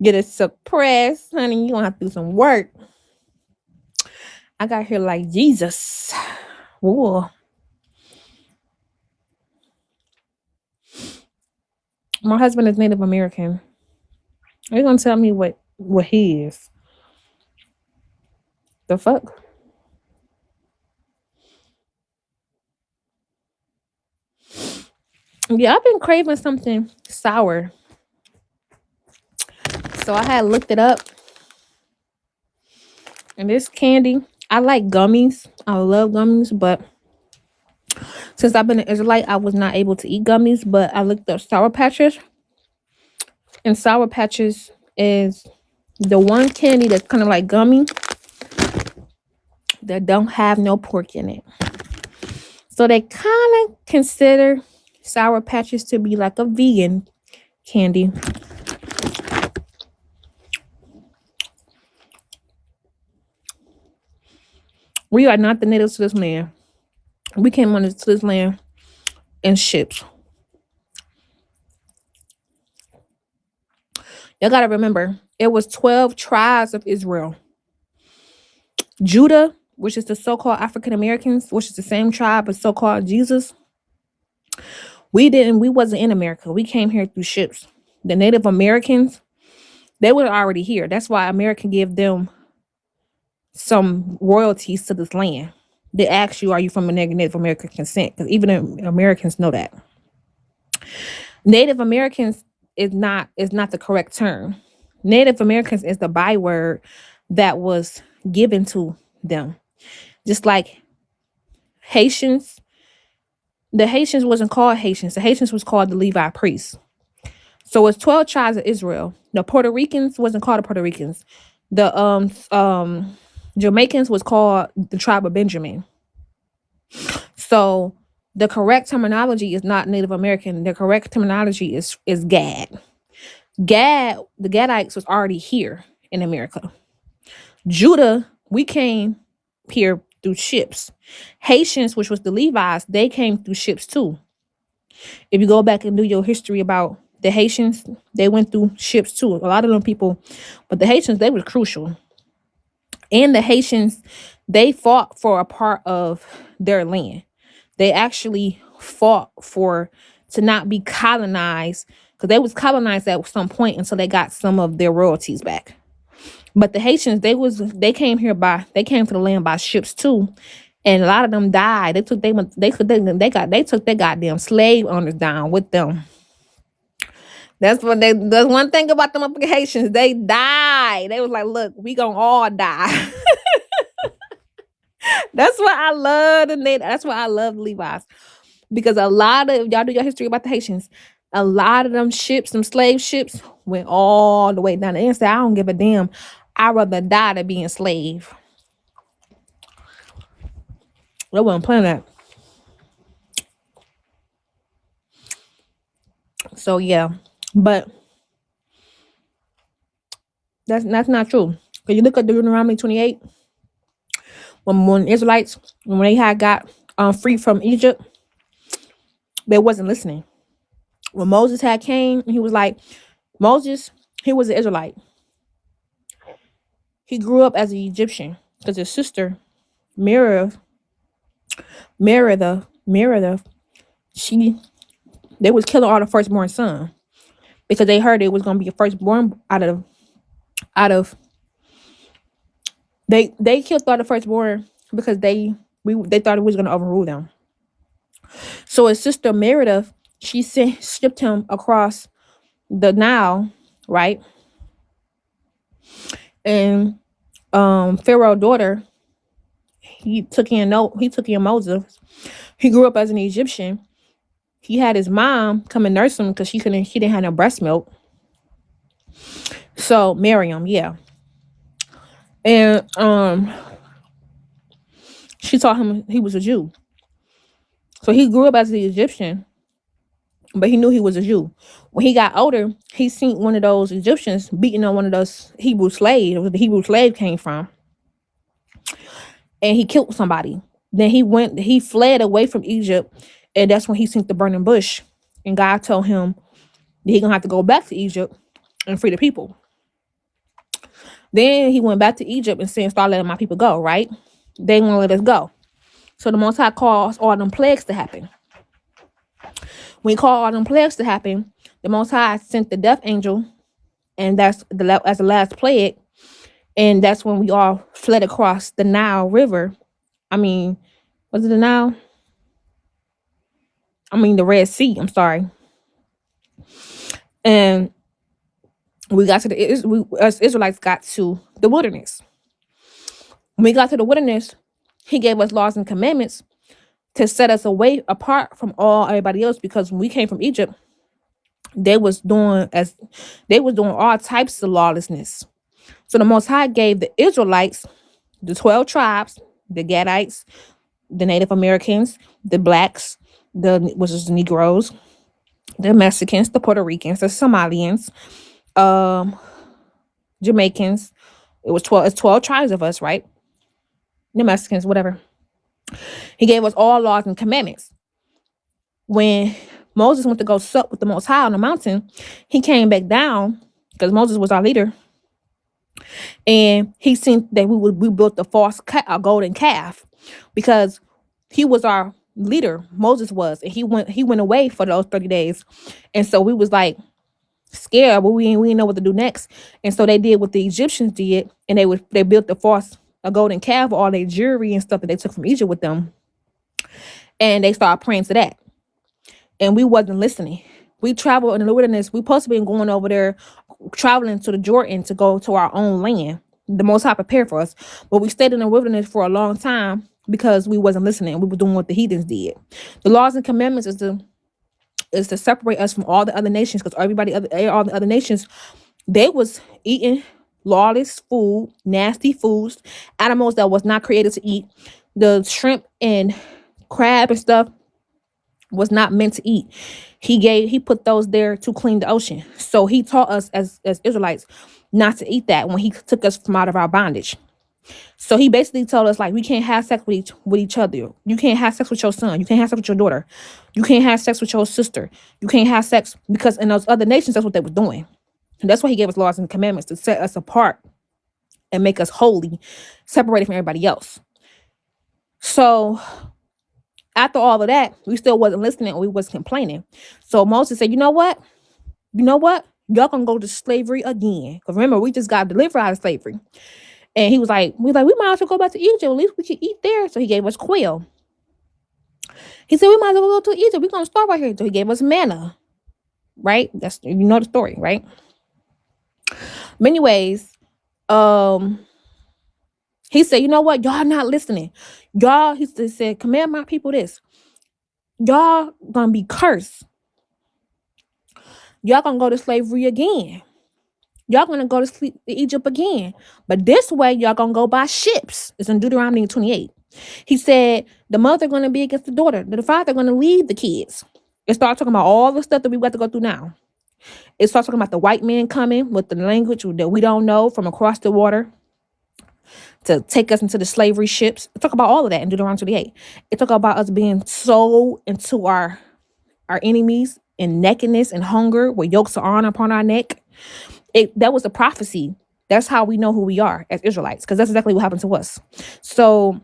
Get it suppressed, honey. You're going to have to do some work. I got hair like Jesus. Whoa. My husband is Native American. Are you going to tell me what he is? The fuck? Yeah, I've been craving something sour. So I had looked it up. And this candy, I like gummies. I love gummies, but since I've been an Israelite, I was not able to eat gummies, but I looked up Sour Patches. And Sour Patches is the one candy that's kind of like gummy that don't have no pork in it. So they kind of consider Sour Patches to be like a vegan candy. We are not the natives to this land. We came on to this land in ships. You got to remember, it was 12 tribes of Israel. Judah, which is the so-called African Americans, which is the same tribe as so-called Jesus. We wasn't in America. We came here through ships. The Native Americans, they were already here. That's why America gave them some royalties to this land. They ask you, are you from a Native American consent? Because even Americans know that. Native Americans is not the correct term. Native Americans is the byword that was given to them. Just like Haitians, the Haitians wasn't called Haitians. The Haitians was called the Levi priests. So it's 12 tribes of Israel. The Puerto Ricans wasn't called the Puerto Ricans. The Jamaicans was called the tribe of Benjamin. So the correct terminology is not Native American. The correct terminology is Gad. Gad, the Gadites was already here in America. Judah, we came here through ships. Haitians, which was the Levites, they came through ships too. If you go back and do your history about the Haitians, they went through ships too. A lot of them people, but the Haitians, they were crucial. And the Haitians, they fought for a part of their land. They actually fought to not be colonized, because they was colonized at some point until they got some of their royalties back. But the Haitians, they came to the land by ships too, and a lot of them died. They took their goddamn slave owners down with them. That's one thing about them Haitians. They died. They was like, look, we gonna all die. That's why I love that's why I love the Levi's. Because a lot of y'all do your history about the Haitians. A lot of them ships, some slave ships, went all the way down. And say, I don't give a damn. I'd rather die than be enslaved. I wasn't playing that. So yeah, but that's not true. Because you look at Deuteronomy 28, when Israelites, when they had got free from Egypt, they wasn't listening. When Moses had came, he was like, Moses, he was an Israelite. He grew up as an Egyptian because his sister, Merida, they was killing all the firstborn son because they heard it was gonna be a firstborn out of they killed all the firstborn because they thought it was gonna overrule them. So his sister Merida, she shipped him across the Nile, right? And Pharaoh's daughter, he took in Moses. He grew up as an Egyptian. He had his mom come and nurse him because he didn't have no breast milk. So Miriam, yeah. And she taught him he was a Jew. So he grew up as an Egyptian, but he knew he was a Jew. When he got older, he seen one of those Egyptians beating on one of those Hebrew slaves, where the Hebrew slave came from. And he killed somebody. Then he fled away from Egypt, and that's when he seen the burning bush. And God told him that he gonna have to go back to Egypt and free the people. Then he went back to Egypt and said, start letting my people go, right? They won't let us go. So the Most High caused all them plagues to happen. When he called all them plagues to happen, the Most High sent the death angel, and that's as the last plague. And that's when we all fled across the Nile River. I mean, was it the Nile? I mean, the Red Sea. I'm sorry. And we got to us Israelites got to the wilderness. When we got to the wilderness, he gave us laws and commandments to set us apart from everybody else, because when we came from Egypt, they was doing all types of lawlessness. So the Most High gave the Israelites, the 12 tribes, the Gadites, the Native Americans, the blacks, which is the Negroes, the Mexicans, the Puerto Ricans, the Somalians, Jamaicans. It's 12 tribes of us, right? The Mexicans, whatever. He gave us all laws and commandments. When Moses went to go sup with the Most High on the mountain, he came back down because Moses was our leader, and he seen that we built the a golden calf, because he was our leader. Moses was, and he went away for those 30 days, and so we was like scared, but we didn't know what to do next. And so they did what the Egyptians did, and they built a golden calf, all their jewelry and stuff that they took from Egypt with them, and they started praying to that. And we wasn't listening. We traveled in the wilderness. We supposed to be going over there, traveling to the Jordan to go to our own land. The Most High prepared for us, but we stayed in the wilderness for a long time because we wasn't listening. We were doing what the heathens did. The laws and commandments is to separate us from all the other nations, because all the other nations, they was eating lawless food, nasty foods, animals that was not created to eat. The shrimp and crab and stuff was not meant to eat. He put those there to clean the ocean. So he taught us as Israelites not to eat that when he took us from out of our bondage. So he basically told us, like, we can't have sex with each other. You can't have sex with your son. You can't have sex with your daughter. You can't have sex with your sister. You can't have sex, because in those other nations, that's what they were doing. And that's why he gave us laws and commandments, to set us apart and make us holy, separated from everybody else. So after all of that, we still wasn't listening, and we was complaining. So Moses said, you know what? Y'all gonna go to slavery again. Because remember, we just got delivered out of slavery. And he was like, we might as well go back to Egypt. At least we can eat there. So he gave us quail. He said, we might as well go to Egypt. We're going to start right here. So he gave us manna. Right? That's, you know the story, right? But anyways, he said, you know what? Y'all not listening. He said, command my people this. Y'all gonna be cursed. Y'all gonna go to slavery again. Y'all gonna go to Egypt again. But this way, y'all gonna go by ships. It's in Deuteronomy 28. He said, the mother gonna be against the daughter. The father gonna leave the kids. It starts talking about all the stuff that we got to go through now. It starts talking about the white man coming with the language that we don't know from across the water to take us into the slavery ships. It talk about all of that in Deuteronomy 28. It talk about us being sold into our enemies in nakedness and hunger, with yokes of iron upon our neck. That was a prophecy. That's how we know who we are as Israelites, because that's exactly what happened to us. So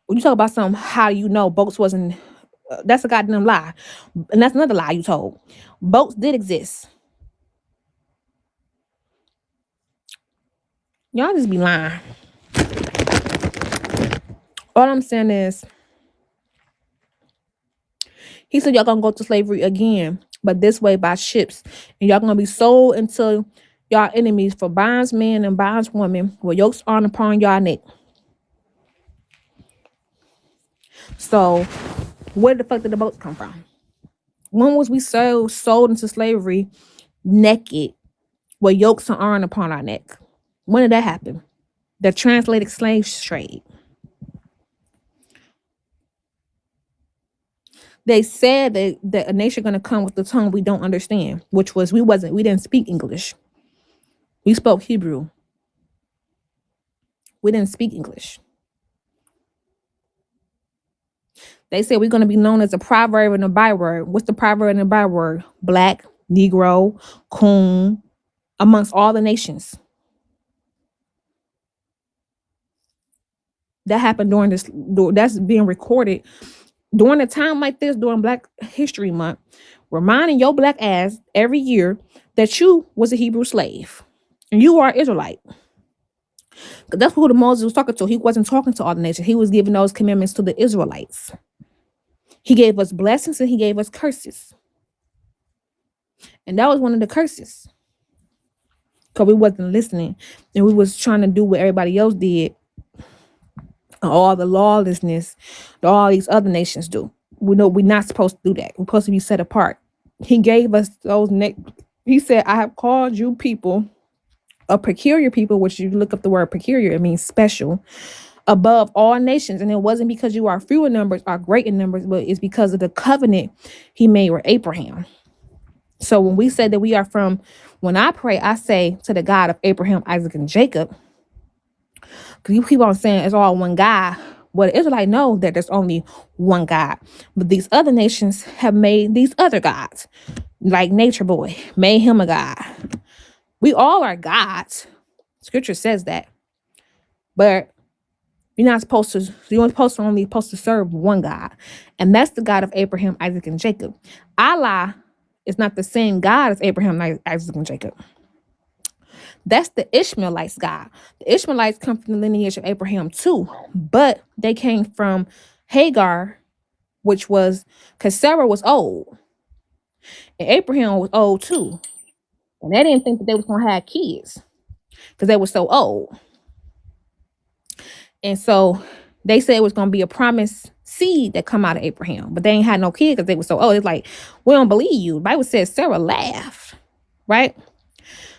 when you talk about how you know boats wasn't, that's a goddamn lie. And that's another lie you told. Boats did exist. Y'all just be lying. All I'm saying is, he said y'all gonna go to slavery again, but this way by ships. And y'all gonna be sold into y'all enemies for bondsmen and bondswomen with yokes on upon y'all neck. So where the fuck did the boats come from? When was we sold into slavery naked with yokes of iron upon our neck? When did that happen? The translated slave trade. They said that a nation gonna come with the tongue we don't understand, which was we didn't speak English. We spoke Hebrew. We didn't speak English. They said we're gonna be known as a proverb and a byword. What's the proverb and the byword? Black, Negro, coon, amongst all the nations. That happened that's being recorded during a time like this, during Black History Month, reminding your black ass every year that you was a Hebrew slave and you are Israelite. Because that's who the Moses was talking to. He wasn't talking to all the nations. He was giving those commandments to the Israelites. He gave us blessings and he gave us curses. And that was one of the curses. Because we wasn't listening and we was trying to do what everybody else did. All the lawlessness that all these other nations do. We know we're not supposed to do that. We're supposed to be set apart. He gave us those. He said, I have called you people, a peculiar people, which you look up the word peculiar, it means special, above all nations. And it wasn't because you are few in numbers or great in numbers, but it's because of the covenant he made with Abraham. So when we say that we are when I pray, I say to the God of Abraham, Isaac, and Jacob, because you keep on saying it's all one God. Well, the Israelites know that there's only one God. But these other nations have made these other gods. Like Nature Boy made him a god. We all are gods. Scripture says that. But you're supposed to serve one God. And that's the God of Abraham, Isaac, and Jacob. Allah is not the same God as Abraham, Isaac, and Jacob. That's the Ishmaelites' God. The Ishmaelites come from the lineage of Abraham too, but they came from Hagar, which was because Sarah was old and Abraham was old too. And they didn't think that they was going to have kids because they were so old. And so they said it was going to be a promised seed that come out of Abraham, but they ain't had no kids because they were so old. It's like, we don't believe you. The Bible says Sarah laughed, right?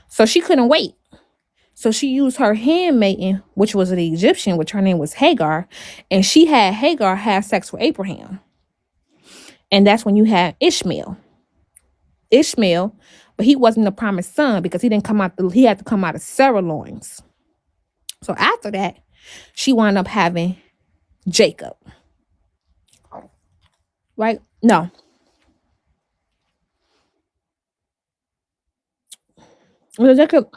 So she couldn't wait. So she used her handmaiden, which was an Egyptian, which her name was Hagar, and she had Hagar have sex with Abraham. And that's when you had Ishmael, but he wasn't the promised son because he had to come out of Sarah loins. So after that, she wound up having Jacob. Right? No. Jacob.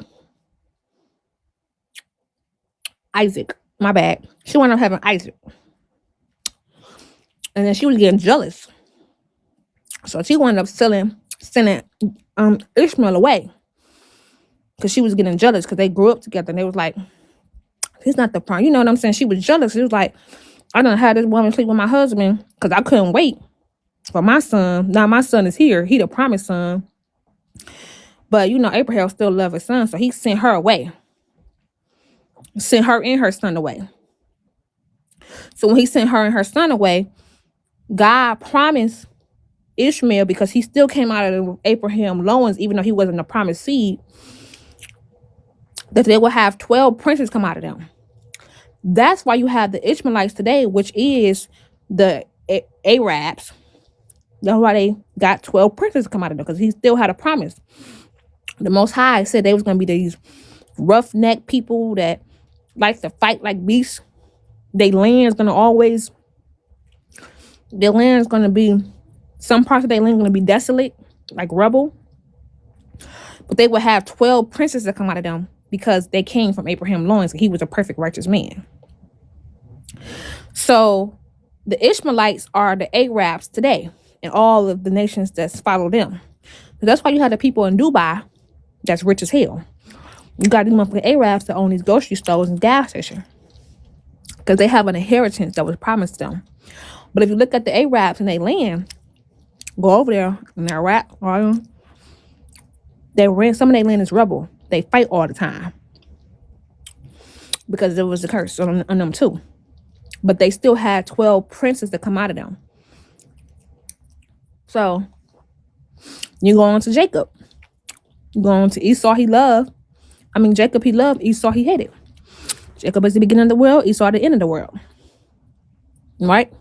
Isaac. My bad. She wound up having Isaac. And then she was getting jealous. So she wound up sending Ishmael away. Because she was getting jealous because they grew up together and they was like, he's not the prime. You know what I'm saying? She was jealous. She was like, I done had this woman sleep with my husband because I couldn't wait for my son. Now my son is here. He the promised son. But Abraham still loved his son. So he sent her away. Sent her and her son away. So when he sent her and her son away, God promised Ishmael, because he still came out of Abraham's loins, even though he wasn't a promised seed, that they will have 12 princes come out of them. That's why you have the Ishmaelites today, which is the Arabs. That's why they got 12 princes come out of them, because he still had a promise. The Most High said they was going to be these roughneck people that like to fight like beasts. Their land's going to be, some parts of their land going to be desolate, like rubble. But they would have 12 princes that come out of them because they came from Abraham's loins. He was a perfect righteous man. So the Ishmaelites are the Arabs today and all of the nations that follow them. So that's why you have the people in Dubai that's rich as hell. You got these motherfucking Arabs that own these grocery stores and gas stations because they have an inheritance that was promised them. But if you look at the Arabs and they land, go over there in Iraq, some of their land is rubble. They fight all the time because there was a curse on them too. But they still had 12 princes that come out of them. So you go on to Jacob. You go on to Esau, Jacob he loved, Esau he hated. Jacob is the beginning of the world, Esau the end of the world. Right?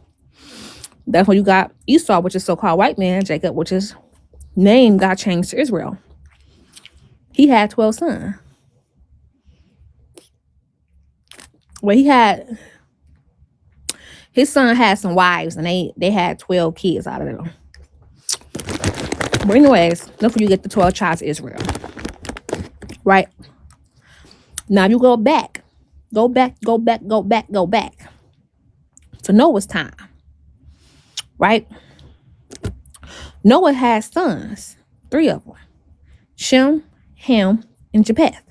That's when you got Esau, which is so-called white man, Jacob, which is name got changed to Israel. He had 12 sons. Well, his son had some wives, and they had 12 kids out of them. But anyways, that's where you get the 12 tribes of Israel. Right? Now you go back to Noah's time. Right? Noah had sons, 3 of them. Shem, Ham, and Japheth.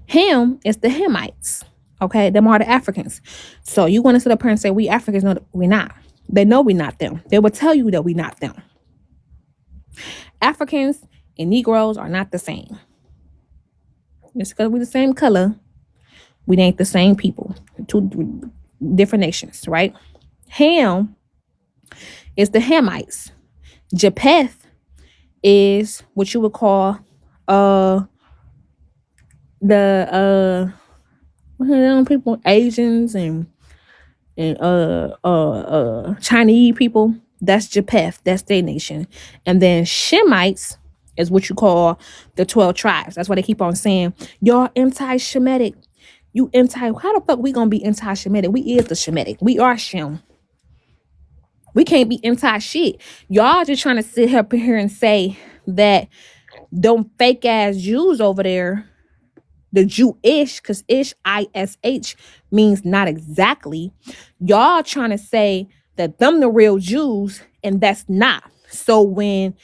Ham is the Hamites. Okay, them are the Africans. So you want to sit up here and say we Africans? No, we're not. They know we're not them. They will tell you that we're not them. Africans and Negroes are not the same. Just because we're the same color, we ain't the same people. 2 different nations, right? Ham is the Hamites. Japheth is what you would call people, Asians and Chinese people. That's Japheth. That's their nation. And then Shemites is what you call the 12 tribes. That's why they keep on saying, y'all anti-Shemitic. How the fuck we gonna be anti-Shemitic? We is the Shemitic. We are Shem. We can't be anti-shit. Y'all just trying to sit up here and say that Them fake ass Jews over there, the Jewish, because ish means not exactly. Y'all trying to say that them the real Jews, and that's not. So when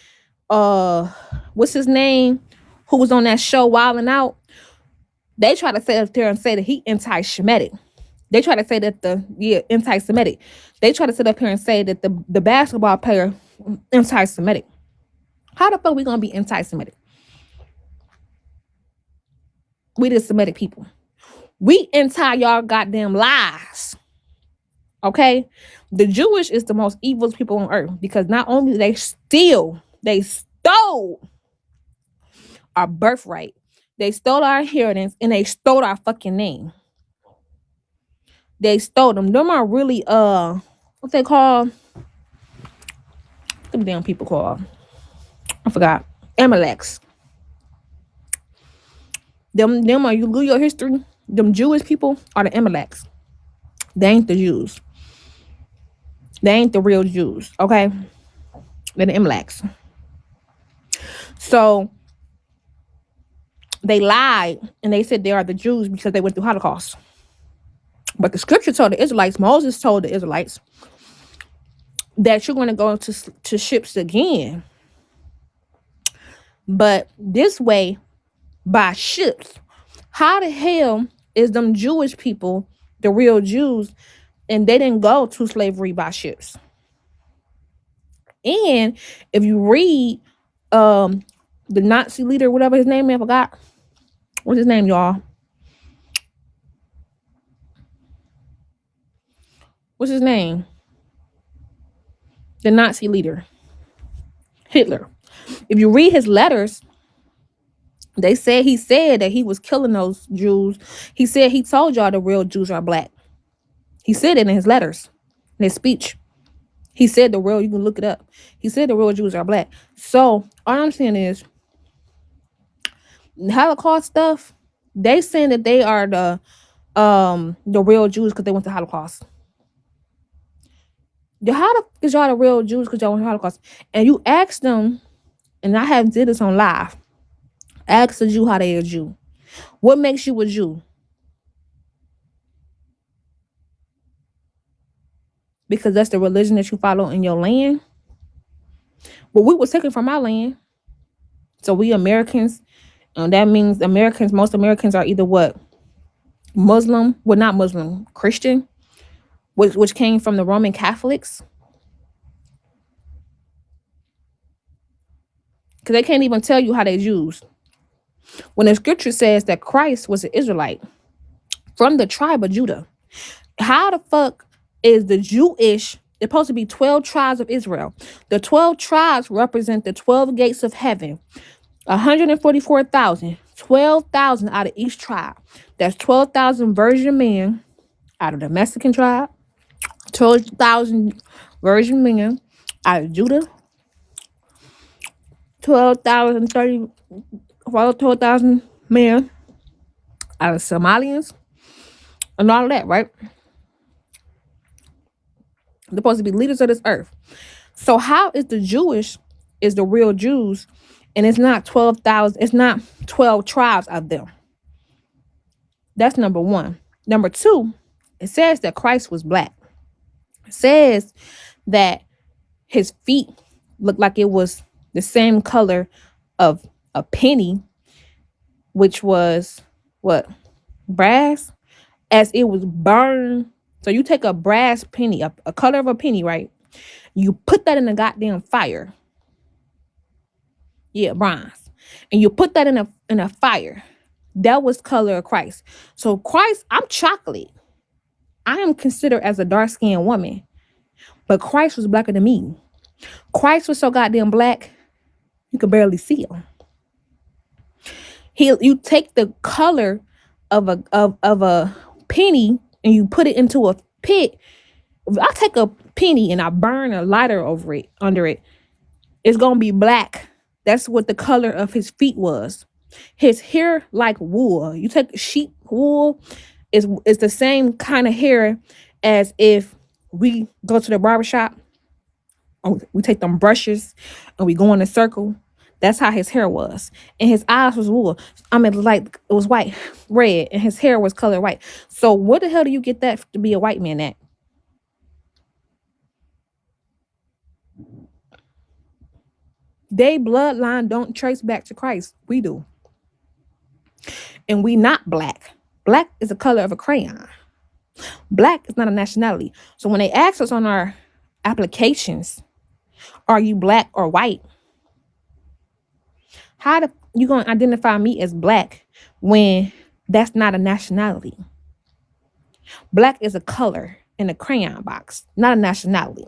what's his name, who was on that show Wildin' Out, they try to sit up there and say that he anti-Semitic. They try to say that anti-Semitic. They try to sit up here and say that the basketball player anti-Semitic. How the fuck we gonna be anti-Semitic? We the Semitic people. We anti y'all goddamn lies. Okay? The Jewish is the most evil people on earth because not only they stole our birthright, they stole our inheritance, and they stole our fucking name. They stole them. Them are really what they call them damn people called. I forgot. Amaleks. Them are, you Google your history. Them Jewish people are the Amaleks. They ain't the Jews. They ain't the real Jews. Okay? They're the Amaleks. So they lied and they said they are the Jews because they went through Holocaust. But the scripture told the Israelites, Moses told the Israelites, that you're going to go to ships again. But this way, by ships. How the hell is them Jewish people the real Jews, and they didn't go to slavery by ships? And if you read the Nazi leader, whatever his name is, I forgot. What's his name, y'all? What's his name? The Nazi leader. Hitler. If you read his letters, he said that he was killing those Jews. He said he told y'all the real Jews are black. He said it in his letters, in his speech. He said you can look it up. He said the real Jews are black. So all I'm saying is, Holocaust stuff, they saying that they are the real Jews because they went to Holocaust. How the is y'all the real Jews because y'all went to Holocaust? And you ask them, and I haven't did this on live. Ask a Jew how they a Jew. What makes you a Jew? Because that's the religion that you follow in your land. But we was taken from our land. So we Americans, and that means most Americans are either what? Muslim, well, not Muslim, Christian, which came from the Roman Catholics. Because they can't even tell you how they Jews. When the scripture says that Christ was an Israelite from the tribe of Judah, how the fuck is the Jewish? They're supposed to be 12 tribes of Israel. The 12 tribes represent the 12 gates of heaven. 144,000. 12,000 out of each tribe. That's 12,000 virgin men out of the Mexican tribe. 12,000 virgin men out of Judah. 12,000 men out of Somalians. And all of that, right? They're supposed to be leaders of this earth. So how is the Jewish is the real Jews, and it's not 12,000, it's not 12 tribes of them? That's number one. Number two, it says that Christ was black. It says that his feet looked like it was the same color of a penny, which was what? Brass, as it was burned. So you take a brass penny, a color of a penny, right? You put that in the goddamn fire. Yeah, bronze. And you put that in a fire. That was color of Christ. So Christ, I'm chocolate. I am considered as a dark-skinned woman. But Christ was blacker than me. Christ was so goddamn black, you could barely see him. You take the color of a penny and you put it into a pit. If I take a penny and I burn a lighter under it, it's gonna be black. That's what the color of his feet was. His hair like wool. You take sheep wool, is the same kind of hair as if we go to the barbershop. We take them brushes and we go in a circle. That's how his hair was. And his eyes was wool. I mean, like, it was white, red, and his hair was colored white. So what the hell do you get that to be a white man at? They bloodline don't trace back to Christ. We do. And we not black. Black is the color of a crayon. Black is not a nationality. So when they ask us on our applications, are you black or white? How you gonna identify me as black when that's not a nationality? Black is a color in a crayon box, not a nationality.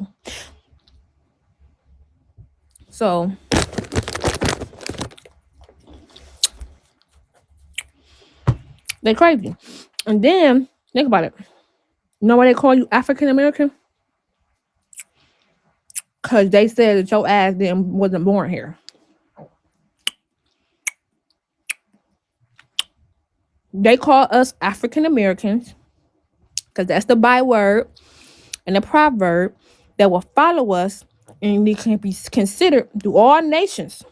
So they crazy. And then think about it. You know why they call you African American? Because they said that your ass wasn't born here. They call us African Americans because that's the byword and the proverb that will follow us, and they can be considered through all nations.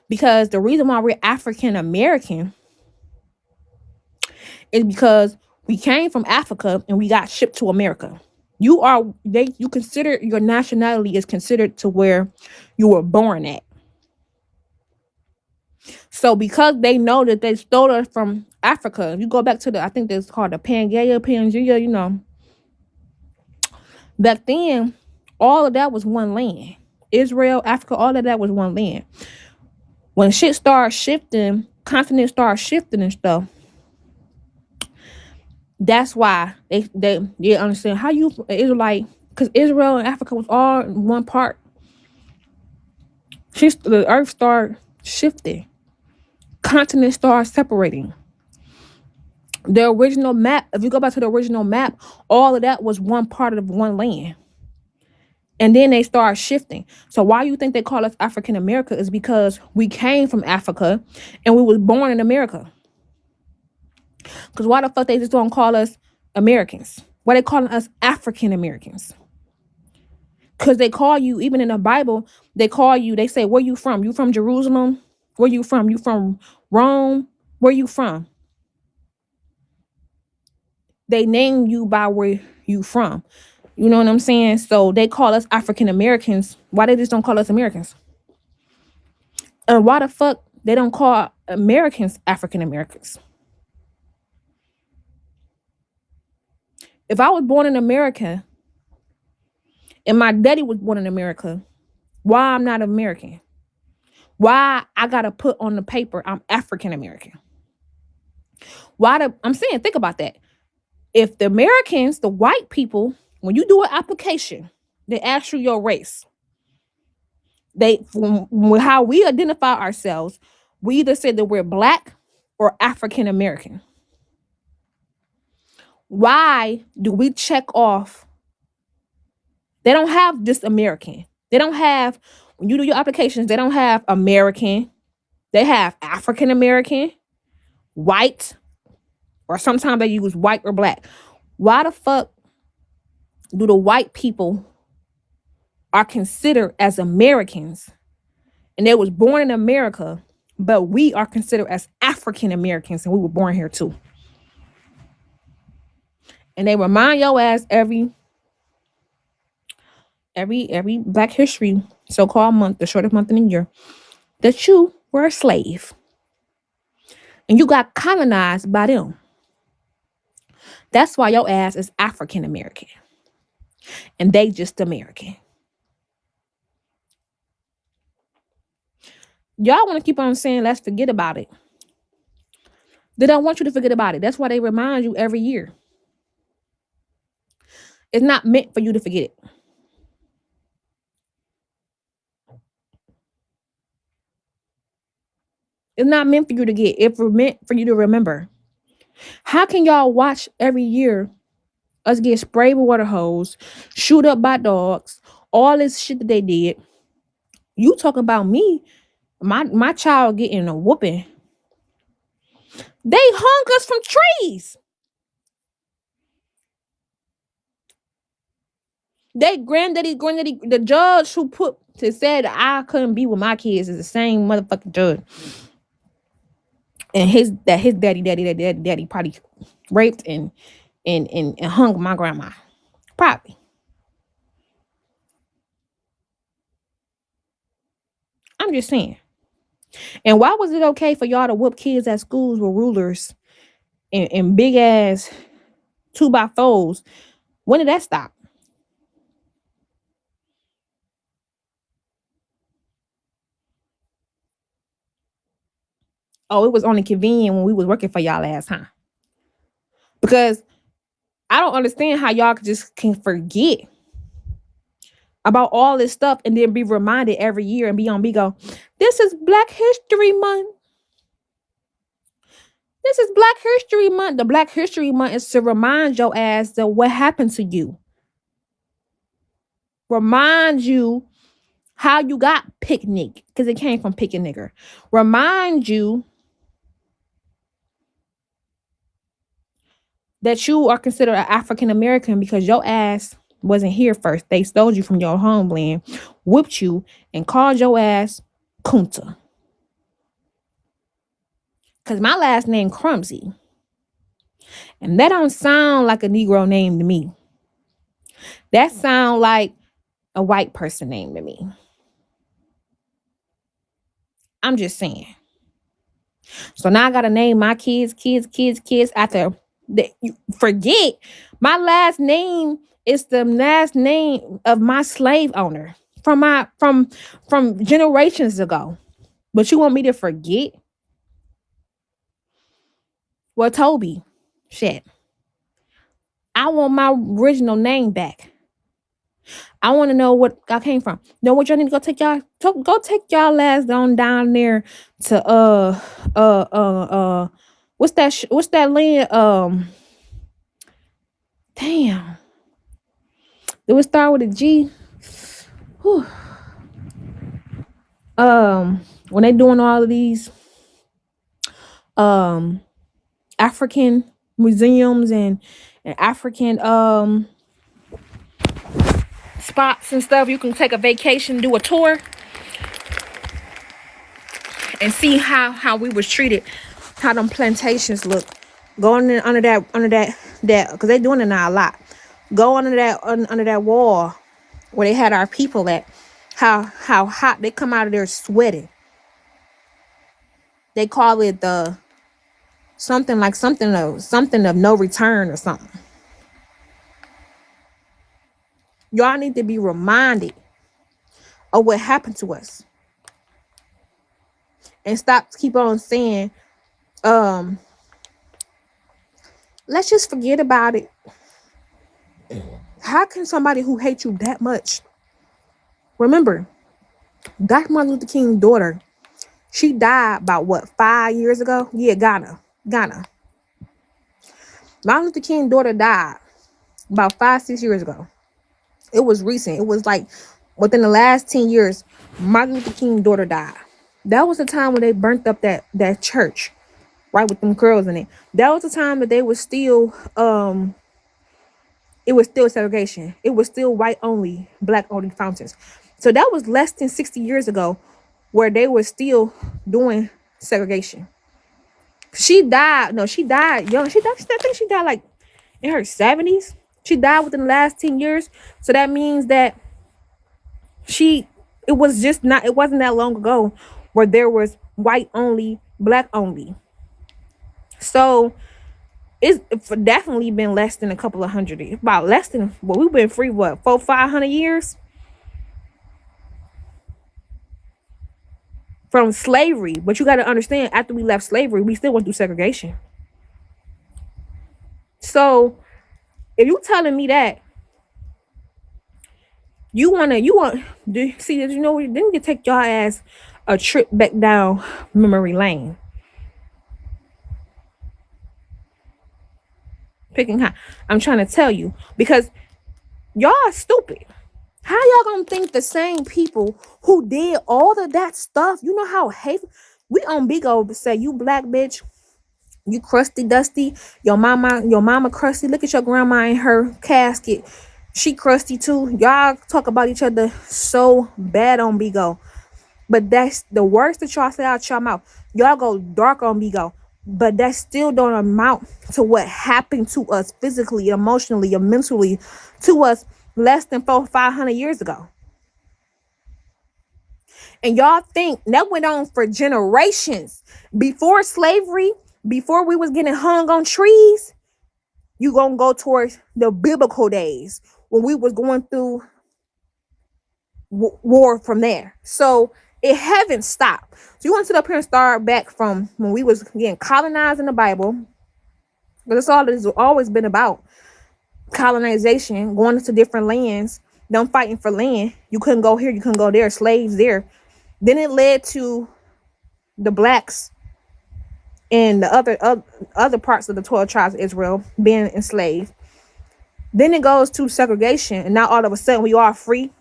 Because the reason why we're African American is because we came from Africa and we got shipped to America. You consider your nationality is considered to where you were born at. So because they know that they stole us from Africa, if you go back to I think that's called the Pangea, you know. Back then, all of that was one land. Israel, Africa, all of that was one land. When shit started shifting, continents started shifting and stuff. That's why they understand how you Israelite, because Israel and Africa was all in one part. The earth started shifting. Continents started separating. The original map, if you go back to the original map, all of that was one part of one land. And then they start shifting. So why you think they call us African America is because we came from Africa and we was born in America. Because why the fuck they just don't call us Americans? Why they calling us African Americans? Because they call you, even in the Bible, they say, where you from? You from Jerusalem? Where you from? You from Rome? Where you from? They name you by where you from. You know what I'm saying? So they call us African Americans. Why they just don't call us Americans? And why the fuck they don't call Americans African Americans? If I was born in America and my daddy was born in America, why I'm not American? Why I gotta put on the paper I'm African American? I'm saying, think about that. If the Americans, the white people, when you do an application, they ask you your race. How we identify ourselves, we either say that we're black or African American. Why do we check off? They don't have just American. They don't have, when you do your applications, they don't have American. They have African American, white, or sometimes they use white or black. Why the fuck do the white people are considered as Americans and they was born in America, but we are considered as African Americans and we were born here too? And they remind your ass every Black History so-called month, the shortest month in the year, that you were a slave and you got colonized by them. That's why your ass is African American and they just American. Y'all want to keep on saying, let's forget about it. They don't want you to forget about it. That's why they remind you every year. It's not meant for you to forget it. It's not meant for you to get. It's meant for you to remember. How can y'all watch every year us get sprayed with water hose, shoot up by dogs, all this shit that they did? You talking about me, my child getting a whooping. They hung us from trees. They granddaddy, the judge who said that I couldn't be with my kids is the same motherfucking judge. And his daddy probably raped and hung my grandma. Probably. I'm just saying. And why was it okay for y'all to whoop kids at schools with rulers and big ass 2x4s? When did that stop? Oh, it was only convenient when we was working for y'all last time. Because I don't understand how y'all can forget about all this stuff and then be reminded every year and be on go, this is Black History Month. This is Black History Month. The Black History Month is to remind your ass that what happened to you. Remind you how you got picnic, because it came from pick a nigger. Remind you that you are considered an African American because your ass wasn't here first. They stole you from your homeland, whipped you, and called your ass Kunta. Because my last name Crumsy. And that don't sound like a Negro name to me. That sound like a white person name to me. I'm just saying. So now I gotta name my kids after forget my last name is the last name of my slave owner from generations ago. But you want me to forget? Well, Toby, shit. I want my original name back. I want to know what I came from. Know what y'all need to go take y'all ass on down there to what's that land? Damn. It would start with a G. Whew. When they doing all of these African museums and African spots and stuff, you can take a vacation, do a tour, and see how we was treated, how them plantations look. Going in under that because they doing it now a lot. Go under that wall where they had our people at. How hot they come out of there sweating. They call it the something of no return or something. Y'all need to be reminded of what happened to us. And keep on saying, let's just forget about it. How can somebody who hates you that much? Remember, Dr. Martin Luther King's daughter, she died about 5 years ago? Yeah, Ghana. Martin Luther King's daughter died about 5-6 years ago. It was recent. It was like within the last 10 years, Martin Luther King's daughter died. That was the time when they burnt up that church, right, with them girls in it. That was the time that they was still it was still segregation. It was still white only, black only fountains. So that was less than 60 years ago where they were still doing segregation. She died young. I think she died like in her 70s. She died within the last 10 years. So that means that it wasn't that long ago where there was white only, black only. So it's definitely been less than a couple of hundred years. About less than, we've been free, 400-500 years from slavery. But you got to understand, after we left slavery, we still went through segregation. So if you telling me that you want, see, you know, then you can take your ass a trip back down memory lane. Picking high. I'm trying to tell you, because y'all are stupid. How y'all gonna think the same people who did all of that stuff? You know how hateful we on Big O say, you black bitch, you crusty dusty, your mama crusty. Look at your grandma in her casket. She crusty too. Y'all talk about each other so bad on Bigo. But that's the worst that y'all say out your mouth. Y'all go dark on Bigo. But that still don't amount to what happened to us physically, emotionally, and mentally to us less than 500 years ago. And y'all think that went on for generations. Before slavery, before we was getting hung on trees, you gonna go towards the biblical days when we was going through war from there. So it haven't stopped. So you want to sit up here and start back from when we was getting colonized in the Bible, because that's all it's always been about. Colonization, going into different lands, them fighting for land. You couldn't go here, you couldn't go there, slaves there. Then it led to the blacks and the other parts of the 12 tribes of Israel being enslaved. Then it goes to segregation, and now all of a sudden we are free.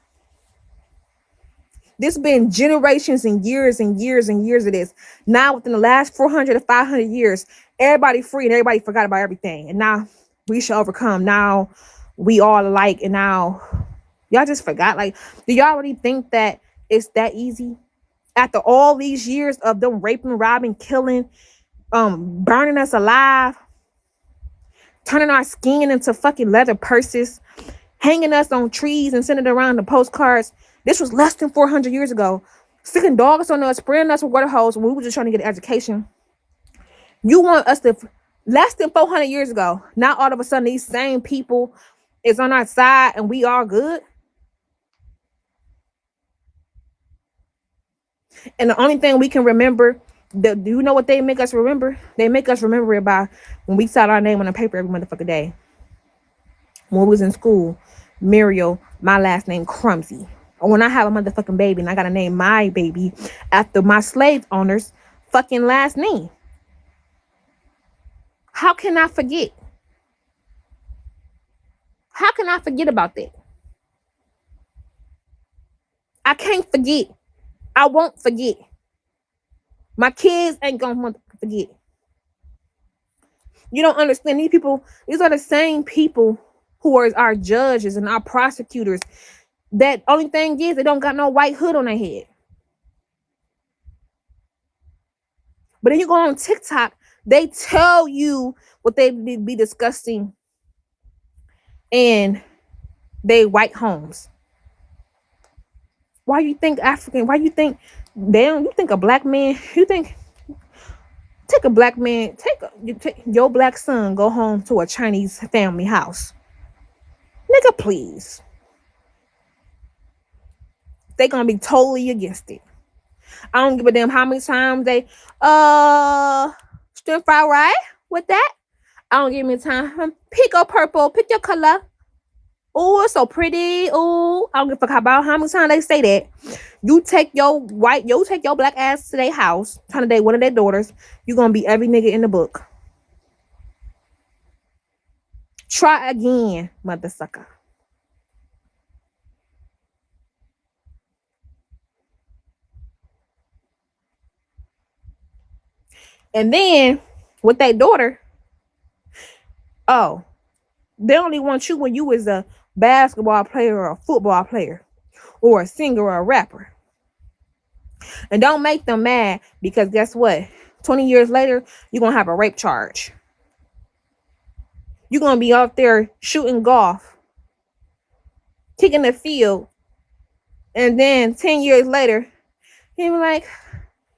This been generations and years and years and years of this. Now within the last 400 to 500 years, everybody free and everybody forgot about everything. And now we shall overcome. Now we all alike. And now y'all just forgot. Like, do y'all really think that it's that easy? After all these years of them raping, robbing, killing, burning us alive, turning our skin into fucking leather purses, hanging us on trees and sending it around the postcards. This was less than 400 years ago. Sticking dogs on us, spraying us with water hose when we were just trying to get an education. You want us to, less than 400 years ago, now all of a sudden these same people is on our side and we are good? And the only thing we can remember, do you know what they make us remember? They make us remember it by when we saw our name on the paper every motherfucking day. When we was in school, Muriel, my last name Crumsy. Or when I have a motherfucking baby and I gotta name my baby after my slave owner's fucking last name. How can I forget? How can I forget about that? I can't forget. I won't forget. My kids ain't gonna forget. You don't understand. These people, these are the same people who are our judges and our prosecutors. That only thing is they don't got no white hood on their head. But then you go on TikTok, they tell you what they be discussing in they white homes. Why you think African? Why you think damn? You think a black man? You think take a black man? Take your black son. Go home to a Chinese family house, nigga. Please. They gonna be totally against it. I don't give a damn how many times they stir fry right with that. I don't give me time. Pick a purple, pick your color. Oh, it's so pretty. Oh, I don't give a fuck about how many times they say that. You take your black ass to their house, trying to date one of their daughters. You're gonna be every nigga in the book. Try again, mother sucker. And then with that daughter, oh, they only want you when you was a basketball player or a football player or a singer or a rapper. And don't make them mad, because guess what? 20 years later, you're going to have a rape charge. You're going to be out there shooting golf, kicking the field. And then 10 years later, he was like,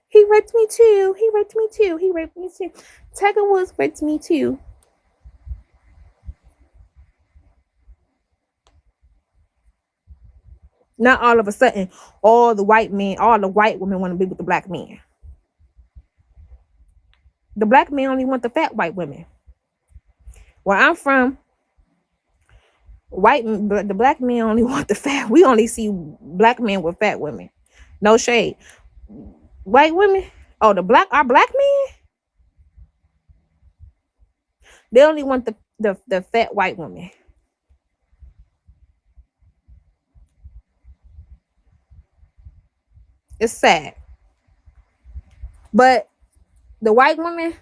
he raped me too. He raped me too. He raped me too. Tiger Woods raped me too. Not all of a sudden, all the white women want to be with the black men. The black men only want the fat white women. Where I'm from, the black men only want the fat. We only see black men with fat women. No shade. White women, our black men, they only want the fat white women. It's sad. But the white women,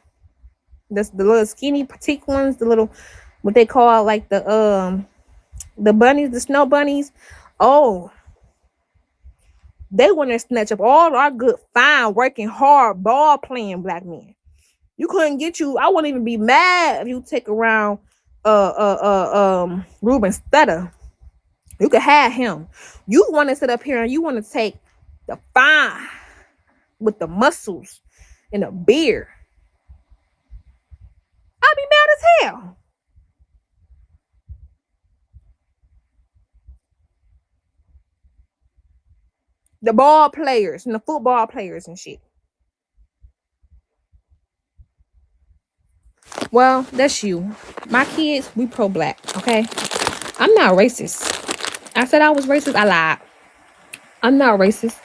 the little skinny petite ones, the little, what they call like the The bunnies, the snow bunnies, oh, they want to snatch up all our good, fine, working hard, ball playing black men. You couldn't get you. I wouldn't even be mad if you take around Ruben Stutter. You could have him. You want to sit up here and you want to take the fine with the muscles and the beard. I'd be mad as hell. The ball players and the football players and shit. Well, that's you. My kids, we pro-black, okay? I'm not racist. I said I was racist. I lied. I'm not racist.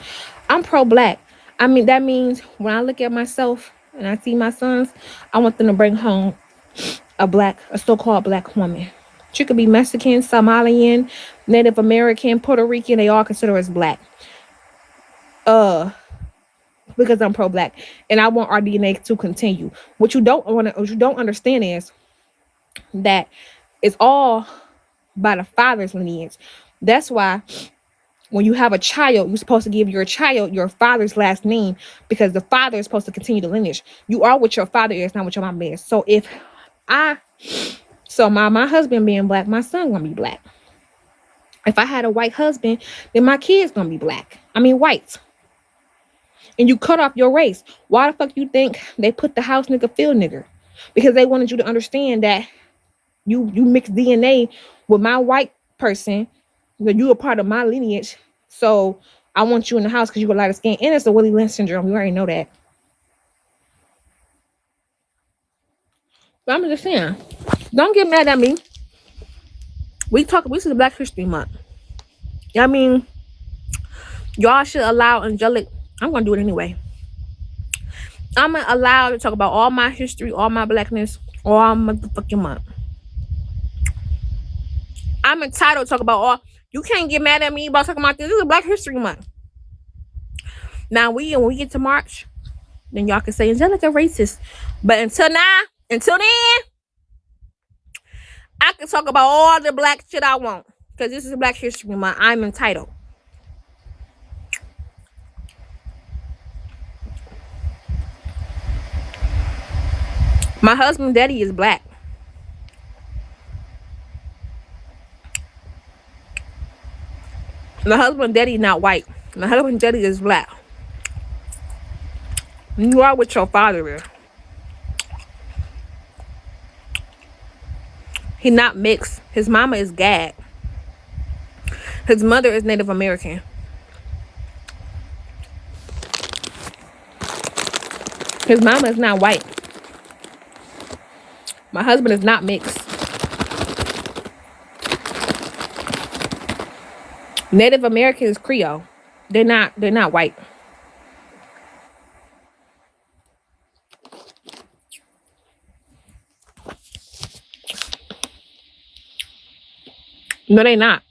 I'm pro-black. I mean, that means when I look at myself and I see my sons, I want them to bring home a so-called black woman. She could be Mexican, Somalian, Native American, Puerto Rican. They all consider us black. Because I'm pro-black and I want our DNA to continue. What you don't understand is that it's all by the father's lineage. That's why when you have a child, you're supposed to give your child your father's last name, because the father is supposed to continue the lineage. You are what your father is, not what your mom is. So if my husband being black, my son gonna be black. If I had a white husband, then my kid's gonna be black. I mean white. And you cut off your race. Why the fuck you think they put the house nigga field nigger? Because they wanted you to understand that you mix DNA with my white person, that you a part of my lineage. So I want you in the house because you got a lot of skin. And it's the Willie Lynch syndrome. We already know that. But I'm just saying, don't get mad at me. This is Black History Month. I mean, y'all should allow angelic. I'm gonna do it anyway. I'm allowed to talk about all my history, all my blackness, all motherfucking month. I'm entitled to talk about all. You can't get mad at me about talking about this. This is Black History Month. Now when we get to March, then y'all can say Angelica racist. But until then, I can talk about all the black shit I want. Because this is Black History Month. I'm entitled. My husband's daddy is black. My husband's daddy not white. My husband's daddy is black. You are what your father is. He not mixed. His mama is Gag. His mother is Native American. His mama is not white. My husband is not mixed. Native American is Creole. They're not white. No, they not.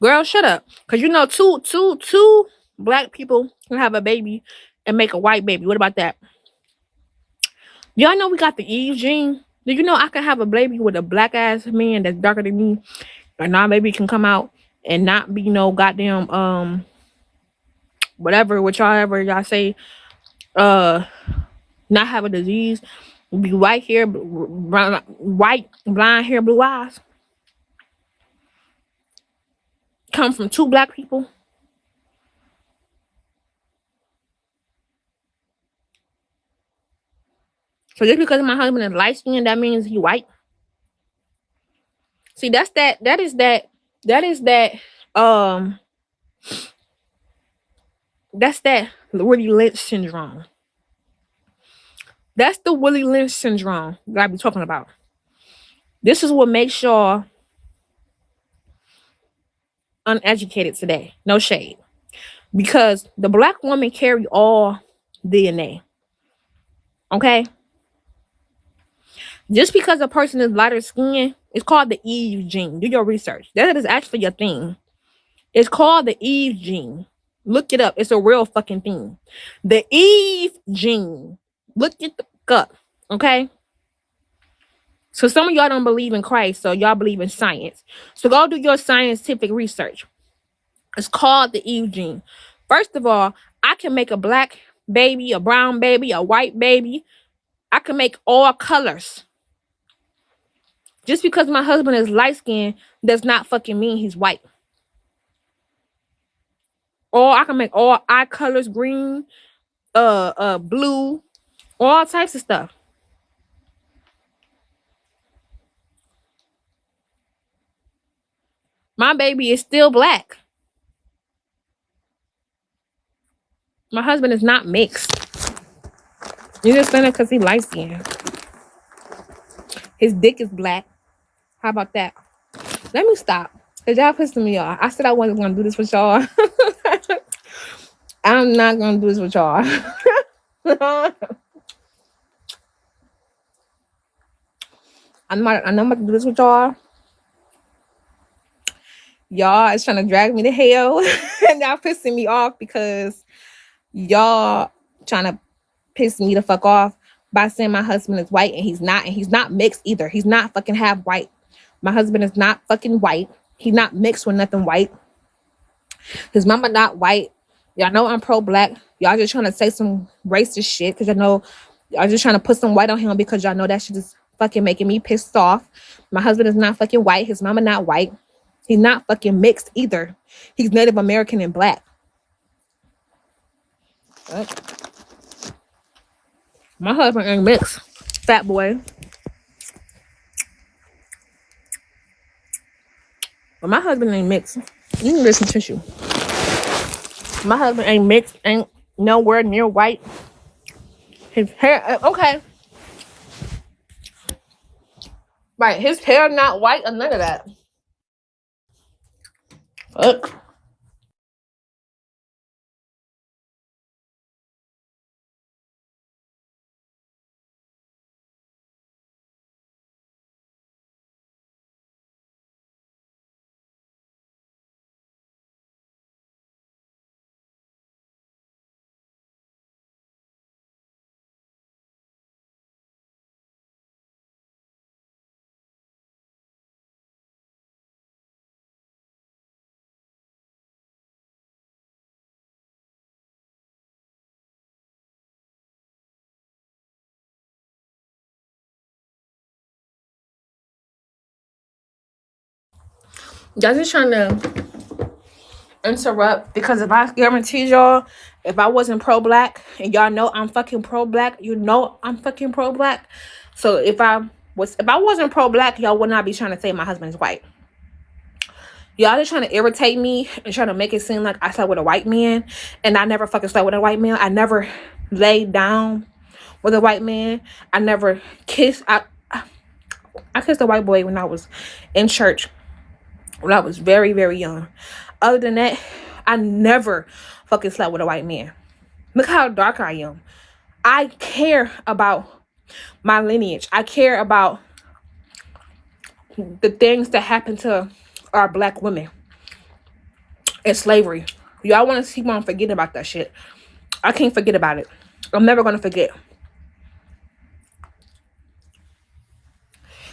Girl, shut up. Cause you know two black people can have a baby and make a white baby. What about that? Y'all know we got the Eve gene. Did you know I can have a baby with a black ass man that's darker than me, and my baby can come out and not be no goddamn whatever, y'all say, not have a disease, be white hair, white blonde hair, blue eyes. Come from two black people. So just because my husband is light skinned, that means he white. See, that is that Willie Lynch syndrome. That's the Willie Lynch syndrome that I be talking about. This is what makes y'all uneducated today. No shade. Because the black woman carry all DNA. Okay? Just because a person is lighter skin, it's called the Eve gene. Do your research. That is actually a thing. It's called the Eve gene. Look it up. It's a real fucking thing. The Eve gene. Look it the fuck up. Okay? So some of y'all don't believe in Christ, so y'all believe in science. So go do your scientific research. It's called the Eve gene. First of all, I can make a black baby, a brown baby, a white baby. I can make all colors. Just because my husband is light skinned does not fucking mean he's white. Or I can make all eye colors, green, blue, all types of stuff. My baby is still black. My husband is not mixed. You just saying it because he light skinned. His dick is black. How about that? Let me stop. Cause y'all pissing me off. I said I wasn't gonna do this with y'all. I'm not gonna do this with y'all. I'm not about to do this with y'all. Y'all is trying to drag me to hell. And y'all pissing me off because y'all trying to piss me the fuck off by saying my husband is white and he's not mixed either. He's not fucking half white. My husband is not fucking white. He's not mixed with nothing white. His mama not white. Y'all know I'm pro-black. Y'all just trying to say some racist shit because y'all just trying to put some white on him because y'all know that shit is fucking making me pissed off. My husband is not fucking white. His mama not white. He's not fucking mixed either. He's Native American and black. What? My husband ain't mixed. Fat boy. But my husband ain't mixed. You can listen tissue. My husband ain't mixed. Ain't nowhere near white. His hair, okay. Right, his hair not white or none of that. Fuck. Y'all just trying to interrupt because if I guarantee y'all, if I wasn't pro-black and y'all know I'm fucking pro-black, you know I'm fucking pro-black. So if I wasn't pro-black, y'all would not be trying to say my husband's white. Y'all just trying to irritate me and trying to make it seem like I slept with a white man, and I never fucking slept with a white man. I never laid down with a white man. I never kissed. I kissed a white boy when I was in church when I was very, very young. Other than that, I never fucking slept with a white man. Look how dark I am. I care about my lineage. I care about the things that happened to our black women in slavery. Y'all want to keep on forgetting about that shit. I can't forget about it. I'm never going to forget.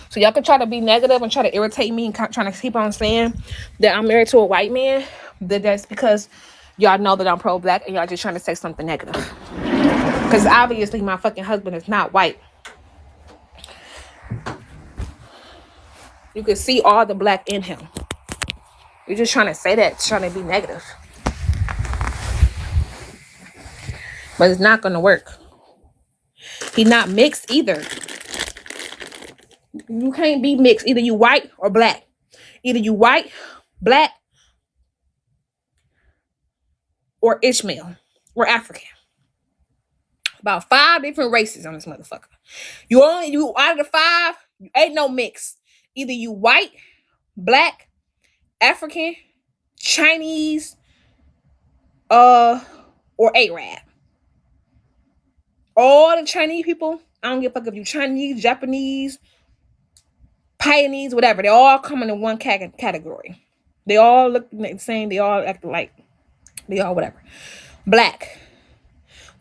So y'all can try to be negative and try to irritate me and trying to keep on saying that I'm married to a white man. That's because y'all know that I'm pro-black and y'all just trying to say something negative. Because obviously my fucking husband is not white. You can see all the black in him. You're just trying to say that, trying to be negative. But it's not going to work. He's not mixed either. You can't be mixed. Either you white or black. Either you white, black, or Ishmael, or African. About 5 different races on this motherfucker. You out of the 5, you ain't no mix. Either you white, black, African, Chinese, or Arab. All the Chinese people, I don't give a fuck if you Chinese, Japanese, Pioneers, whatever. They all come in one category. They all look the same. They all act like. They all whatever. Black.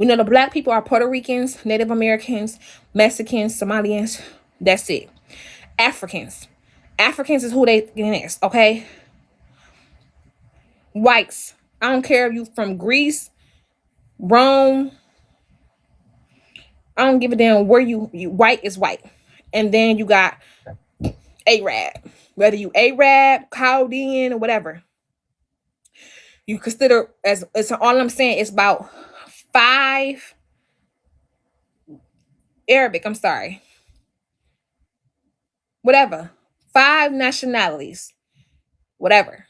We know the black people are Puerto Ricans, Native Americans, Mexicans, Somalians. That's it. Africans. Africans is who they next, okay? Whites. I don't care if you from Greece, Rome. I don't give a damn where you white is white. And then you got Arab. Whether you Arab, Chaldean, or whatever. You consider as all I'm saying is about 5 Arabic, I'm sorry. Whatever. 5 nationalities. Whatever.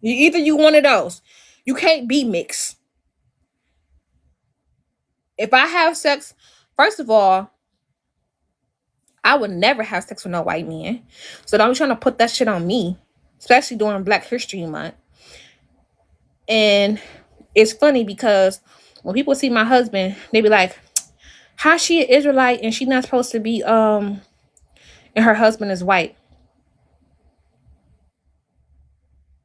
Either you one of those. You can't be mixed. If I have sex, first of all, I would never have sex with no white man. So don't be trying to put that shit on me, especially during Black History Month. And it's funny because when people see my husband, they be like, how she an Israelite and she not supposed to be and her husband is white.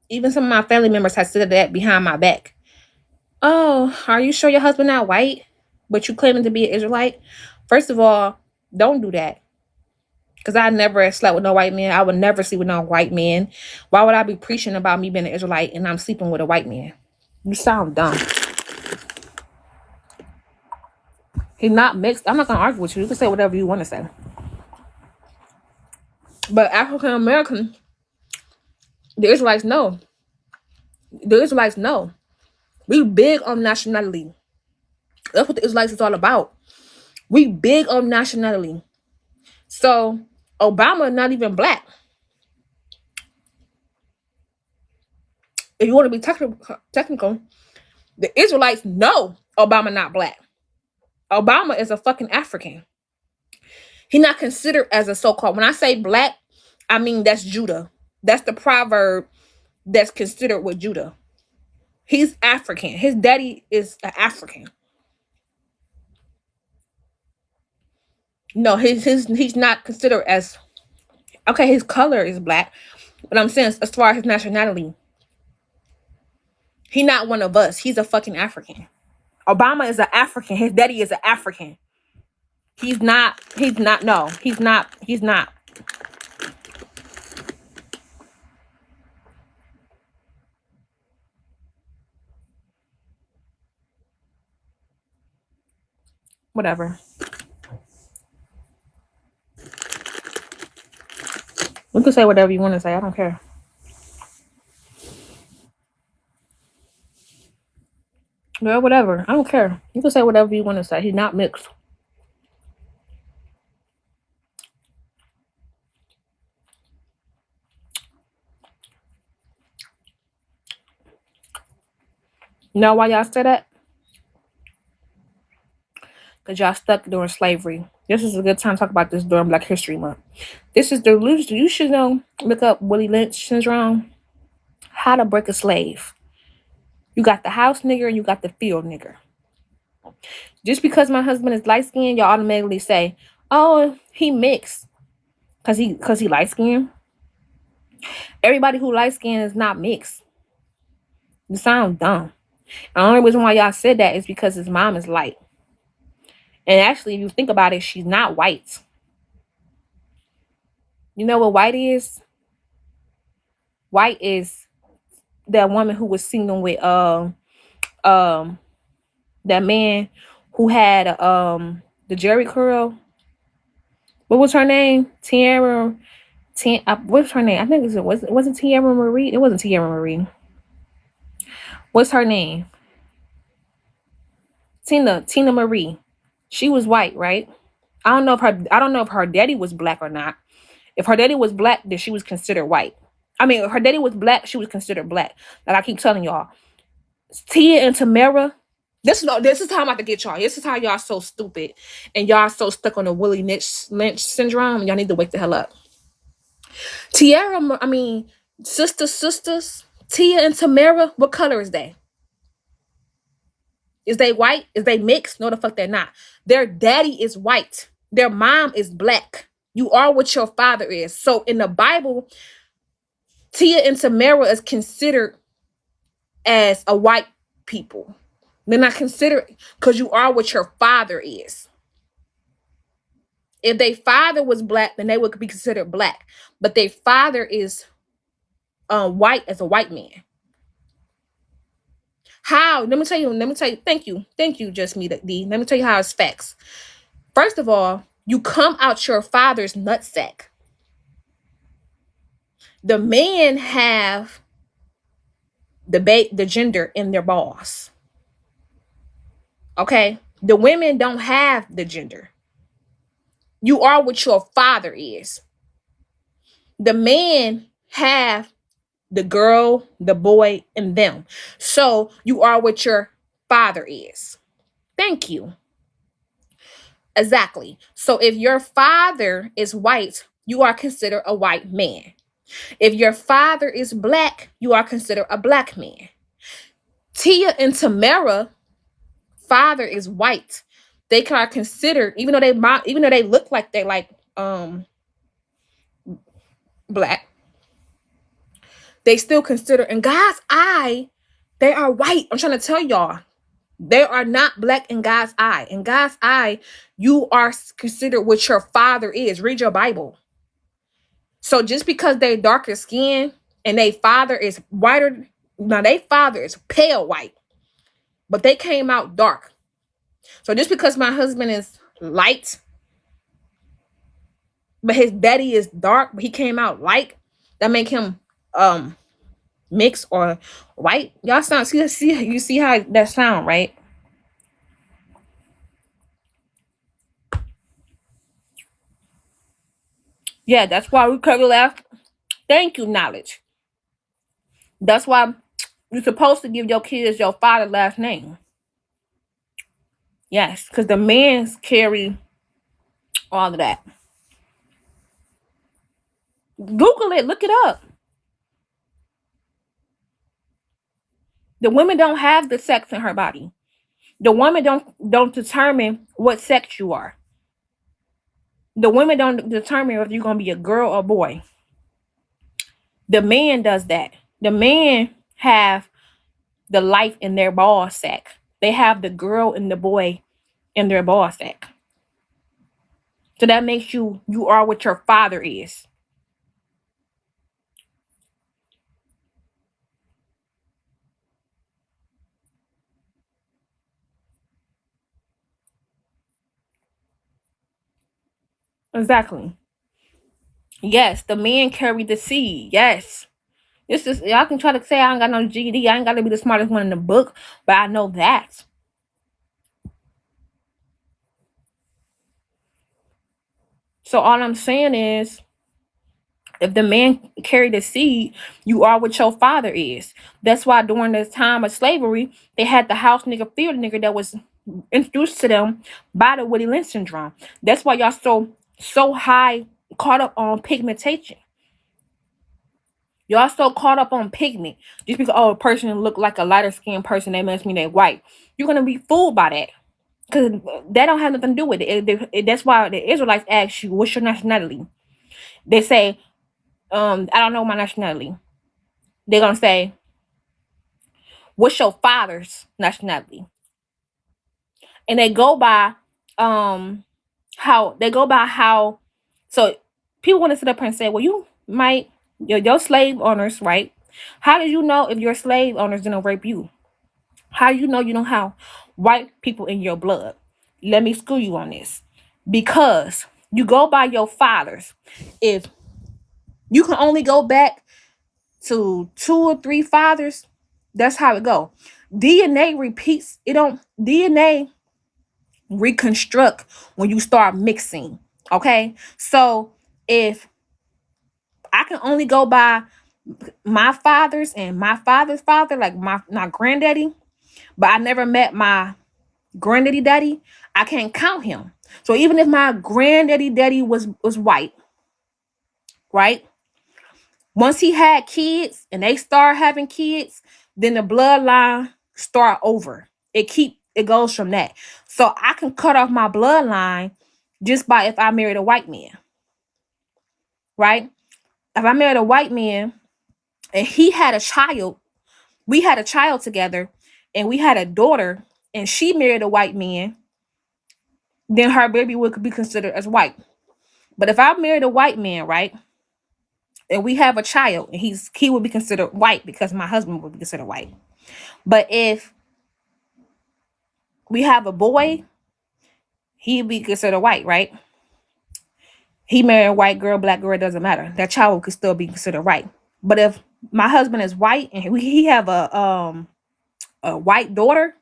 Even some of my family members have said that behind my back. Oh, are you sure your husband not white, but you claiming to be an Israelite? First of all, don't do that. Because I never slept with no white man. I would never sleep with no white man. Why would I be preaching about me being an Israelite and I'm sleeping with a white man? You sound dumb. He's not mixed. I'm not going to argue with you. You can say whatever you want to say. But African American, the Israelites know. The Israelites know. We big on nationality. That's what the Israelites is all about. We big on nationality. So Obama not even black. If you want to be technical, the Israelites know Obama not black. Obama is a fucking African. He not considered as a so-called. When I say black, I mean that's Judah. That's the proverb that's considered with Judah. He's African. His daddy is an African. No, he's not considered as okay. His color is black, but I'm saying as far as his nationality, he not one of us. He's a fucking African. Obama is an African. His daddy is an African. He's not. No, he's not. He's not. Whatever. You can say whatever you want to say. I don't care. Yeah, whatever. I don't care. You can say whatever you want to say. He's not mixed. You know why y'all say that? Because y'all stuck during slavery. This is a good time to talk about this during Black History Month. This is you should know, look up Willie Lynch syndrome. How to break a slave. You got the house nigger and you got the field nigger. Just because my husband is light skinned, y'all automatically say, oh, he mixed. Cause he light skinned. Everybody who light skinned is not mixed. You sound dumb. The only reason why y'all said that is because his mom is light. And actually, if you think about it, she's not white. You know what white is? White is that woman who was singing with that man who had the Jerry curl. What was her name? Tiara. What's her name? I think it wasn't Tiara Marie. It wasn't Tiara Marie. What's her name? Tina Marie. She was white, right? I don't know if her daddy was black or not. If her daddy was black, then she was considered white. I mean, if her daddy was black, she was considered black. Like I keep telling y'all. Tia and Tamara. This is how I'm about to get y'all. This is how y'all so stupid and y'all so stuck on the Willie Lynch syndrome. Y'all need to wake the hell up. Sisters, Tia and Tamara, what color is they? Is they white? Is they mixed? No, the fuck they're not. Their daddy is white. Their mom is black. You are what your father is. So in the Bible, Tia and Tamara is considered as a white people. They're not considered, because you are what your father is. If their father was black, then they would be considered black. But their father is white, as a white man. How? Let me tell you. Let me tell you. Thank you, just me, D. Let me tell you how it's facts. First of all, you come out your father's nutsack. The men have the gender in their balls. Okay, the women don't have the gender. You are what your father is. The men have the girl, the boy, and them. So you are what your father is. Thank you. Exactly. So if your father is white, you are considered a white man. If your father is black, you are considered a black man. Tia and Tamara, father is white. They are considered, even though they look like they like black, they still consider in God's eye, they are white. I'm trying to tell y'all. They are not black in God's eye. In God's eye, you are considered what your father is. Read your Bible. So just because they darker skin and their father is whiter, now their father is pale white, but they came out dark. So just because my husband is light, but his daddy is dark, but he came out light, that make him mixed or white. Y'all you see how that sound, right? Yeah, that's why we cover left. Thank you, knowledge. That's why you're supposed to give your kids your father's last name. Yes, because the men carry all of that. Google it, look it up. The women don't have the sex in her body. The women don't determine what sex you are. The women don't determine if you're gonna be a girl or boy. The man does that. The man have the life in their ball sack. They have the girl and the boy in their ball sack. So that makes you are what your father is. Exactly. Yes, the man carried the seed. Yes. This is, y'all can try to say I ain't got no GD. I ain't got to be the smartest one in the book, but I know that. So all I'm saying is, if the man carried the seed, you are what your father is. That's why during this time of slavery, they had the house nigga, field nigga that was introduced to them by the Willie Lynch syndrome. That's why y'all so high caught up on pigmentation. Y'all so caught up on pigment. Just because a person look like a lighter skinned person, that must mean they're white. You're gonna be fooled by that. Because that don't have nothing to do with it. That's why the Israelites ask you, what's your nationality? They say, I don't know my nationality. They're gonna say, what's your father's nationality? And they go by how so people want to sit up here and say, well, you might your slave owners, right? How do you know if your slave owners didn't rape you? How do you know you don't have white people in your blood? Let me school you on this. Because you go by your fathers. If you can only go back to 2 or 3 fathers, that's how it go. DNA repeats. It don't DNA reconstruct when you start mixing. Okay, so if I can only go by my fathers and my father's father, like my granddaddy, but I never met my granddaddy daddy, I can't count him. So even if my granddaddy daddy was white, right? Once he had kids and they start having kids, then the bloodline start over. It goes from that. So I can cut off my bloodline just by if I married a white man, right? If I married a white man and he had a child, we had a child together and we had a daughter, and she married a white man, then her baby would be considered as white. But if I married a white man, right, and we have a child, and he would be considered white because my husband would be considered white. But if we have a boy, he'd be considered white, right? He married a white girl, black girl, it doesn't matter. That child could still be considered white. But if my husband is white and he have a white daughter,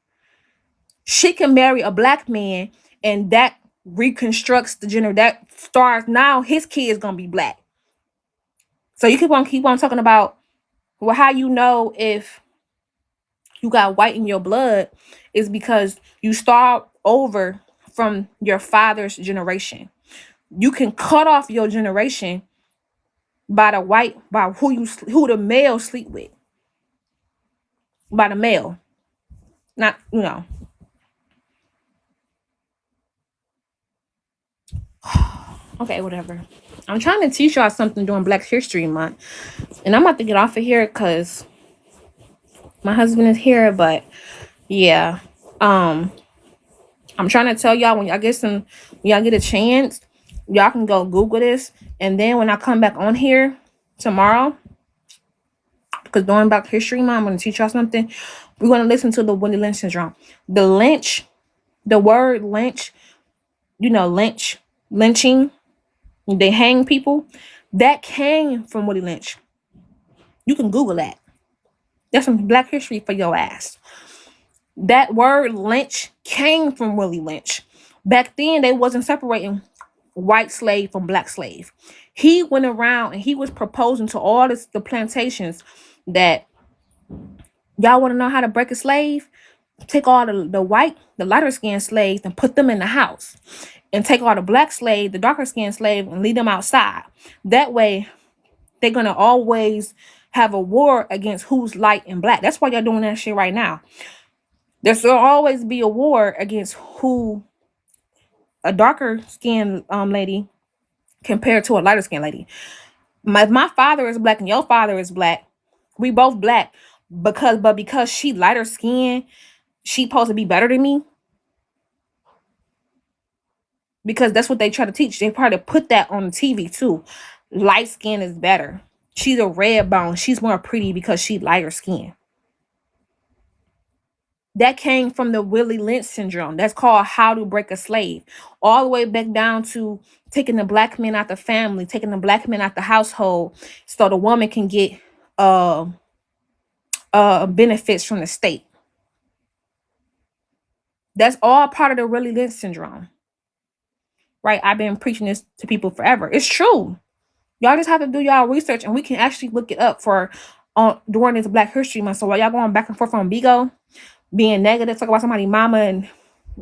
she can marry a black man, and that reconstructs the gender. That starts now his kid is gonna be black. So you keep on talking about, well, how you know if you got white in your blood is because you start over from your father's generation. You can cut off your generation by who the male sleep with. By the male. Not, Okay, whatever. I'm trying to teach y'all something during Black History Month. And I'm about to get off of here because my husband is here. But yeah. I'm trying to tell y'all, when y'all get a chance, y'all can go Google this. And then when I come back on here tomorrow, because during Black History Month, I'm going to teach y'all something. We're going to listen to the Willie Lynch syndrome. The word lynch, lynching, they hang people. That came from Willie Lynch. You can Google that. That's some Black history for your ass. That word lynch came from Willie Lynch. Back then, they wasn't separating white slave from black slave. He went around and he was proposing to all the plantations that y'all want to know how to break a slave? Take all the lighter skinned slaves and put them in the house. And take all the black slave, the darker skinned slave, and leave them outside. That way, they're going to always have a war against who's light and black. That's why y'all doing that shit right now. There's will always be a war against who a darker skinned lady compared to a lighter skinned lady. My father is black and your father is black. We both black because she lighter skinned, she supposed to be better than me. Because that's what they try to teach. They try to put that on the TV too. Light skin is better. She's a red bone. She's more pretty because she lighter skin. That came from the Willie Lynch syndrome. That's called How to Break a Slave. All the way back down to taking the black men out the family, taking the black men out the household, so the woman can get benefits from the state. That's all part of the Willie Lynch syndrome. Right? I've been preaching this to people forever. It's true. Y'all just have to do y'all research, and we can actually look it up for during this Black History Month. So while y'all going back and forth on Bigo, being negative, talk about somebody mama and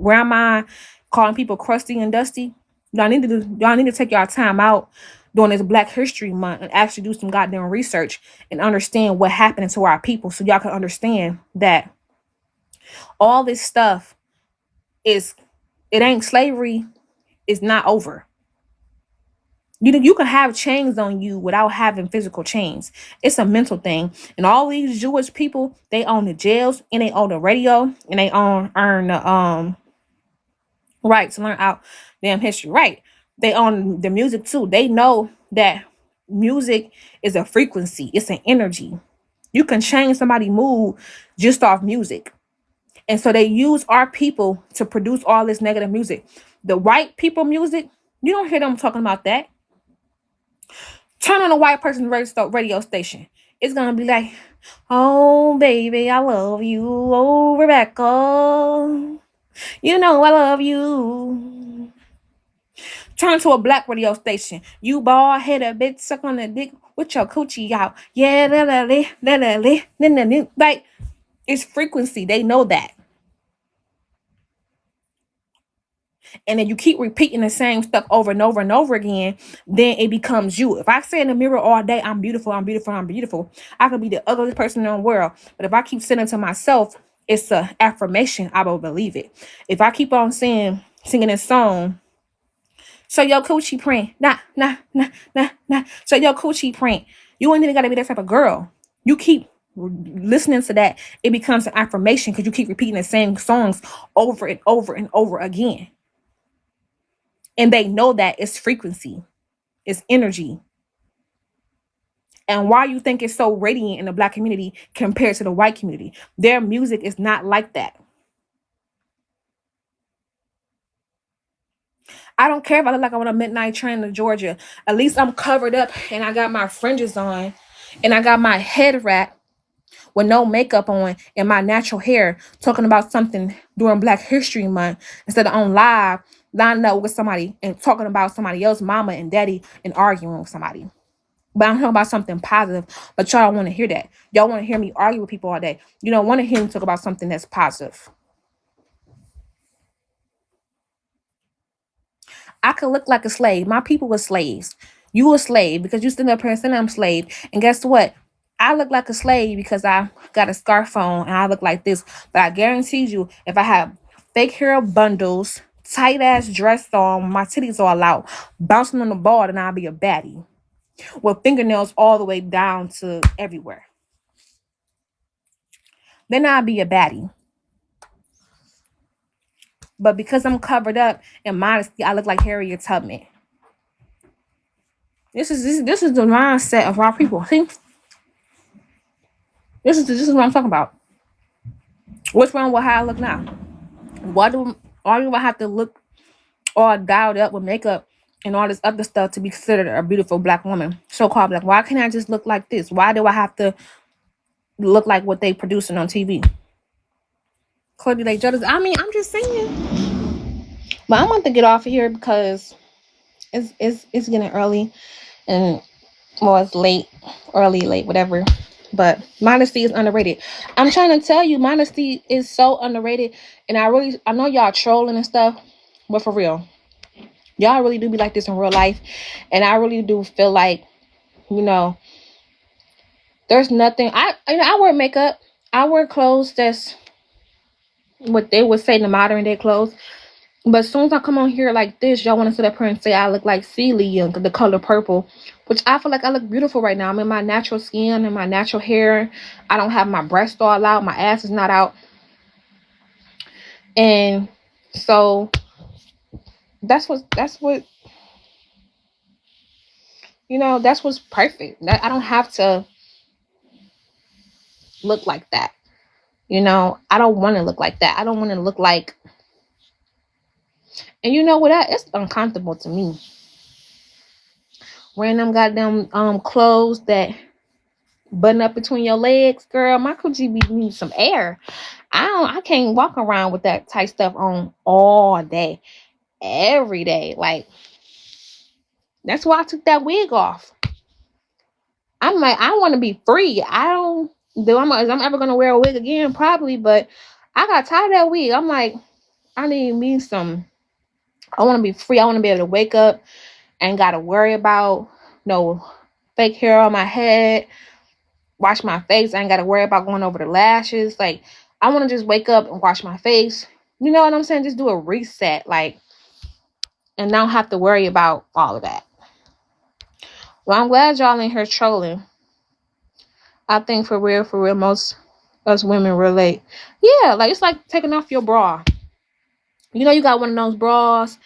grandma, calling people crusty and dusty, y'all need to take y'all time out during this Black History Month and actually do some goddamn research and understand what happened to our people, so y'all can understand that all this stuff it ain't slavery. It's not over. You can have chains on you without having physical chains. It's a mental thing. And all these Jewish people, they own the jails, and they own the radio, and they earn the right to learn out damn history. Right. They own the music too. They know that music is a frequency. It's an energy. You can change somebody's mood just off music. And so they use our people to produce all this negative music. The white people music, you don't hear them talking about that. Turn on a white person's radio station. It's going to be like, oh, baby, I love you. Oh, Rebecca. You know I love you. Turn to a black radio station. You bald headed bitch, suck on the dick with your coochie out. Yeah, like, it's frequency. They know that. And then you keep repeating the same stuff over and over and over again, then it becomes you. If I say in the mirror all day, I'm beautiful, I'm beautiful, I'm beautiful, I could be the ugliest person in the world. But if I keep saying it to myself, it's an affirmation. I will believe it. If I keep on singing this song, so your coochie print, nah. So your coochie print, you ain't even gotta be that type of girl. You keep listening to that, it becomes an affirmation because you keep repeating the same songs over and over and over again. And they know that it's frequency, it's energy. And why you think it's so radiant in the Black community compared to the white community? Their music is not like that. I don't care if I look like I'm on a midnight train to Georgia. At least I'm covered up and I got my fringes on and I got my head wrapped with no makeup on and my natural hair, talking about something during Black History Month instead of on live, lining up with somebody and talking about somebody else's mama and daddy and arguing with somebody. But I'm talking about something positive. But y'all don't want to hear that. Y'all want to hear me argue with people all day. You don't want to hear me talk about something that's positive. I could look like a slave. My people were slaves. You a slave because you stood up here and said I'm a slave. And guess what? I look like a slave because I got a scarf on and I look like this. But I guarantee you, if I have fake hair bundles, tight ass dress on, my titties all out, bouncing on the ball, then I'll be a baddie. With fingernails all the way down to everywhere. Then I'll be a baddie. But because I'm covered up in modesty, I look like Harriet Tubman. This is the mindset of our people. See, this is what I'm talking about. What's wrong with how I look now? Why do I have to look all dialed up with makeup and all this other stuff to be considered a beautiful Black woman, so-called Black? Why can't I just look like this? Why do I have to look like what they producing on TV? Clearly they judge. I mean, I'm just saying. But I'm going to get off of here because it's getting early and well, it's late, early, late, whatever. But modesty is underrated. I'm trying to tell you, modesty is so underrated. And I know y'all trolling and stuff, but for real, y'all really do be like this in real life. And I really do feel like, there's nothing. I wear makeup. I wear clothes that's what they would say in the modern day clothes. But as soon as I come on here like this, y'all want to sit up here and say I look like Celia, the color purple, which I feel like I look beautiful right now. I'm in my natural skin and my natural hair. I don't have my breasts all out. My ass is not out. And so that's what's perfect. I don't have to look like that. I don't want to look like that. I don't want to look like, and you know what? It's uncomfortable to me. Wearing them goddamn clothes that button up between your legs, girl. My coochie needs some air. I can't walk around with that tight stuff on all day, every day. Like, that's why I took that wig off. I'm like, I want to be free. I don't do I'm ever gonna wear a wig again, probably, but I got tired of that wig. I'm like, I need me some. I want to be free. I want to be able to wake up and gotta worry about no fake hair on my head, wash my face. I ain't gotta worry about going over the lashes. Like, I want to just wake up and wash my face. You know what I'm saying? Just do a reset, like, and not have to worry about all of that. Well, I'm glad y'all in here trolling. I think for real, most us women relate. Yeah, like it's like taking off your bra. You got one of those bras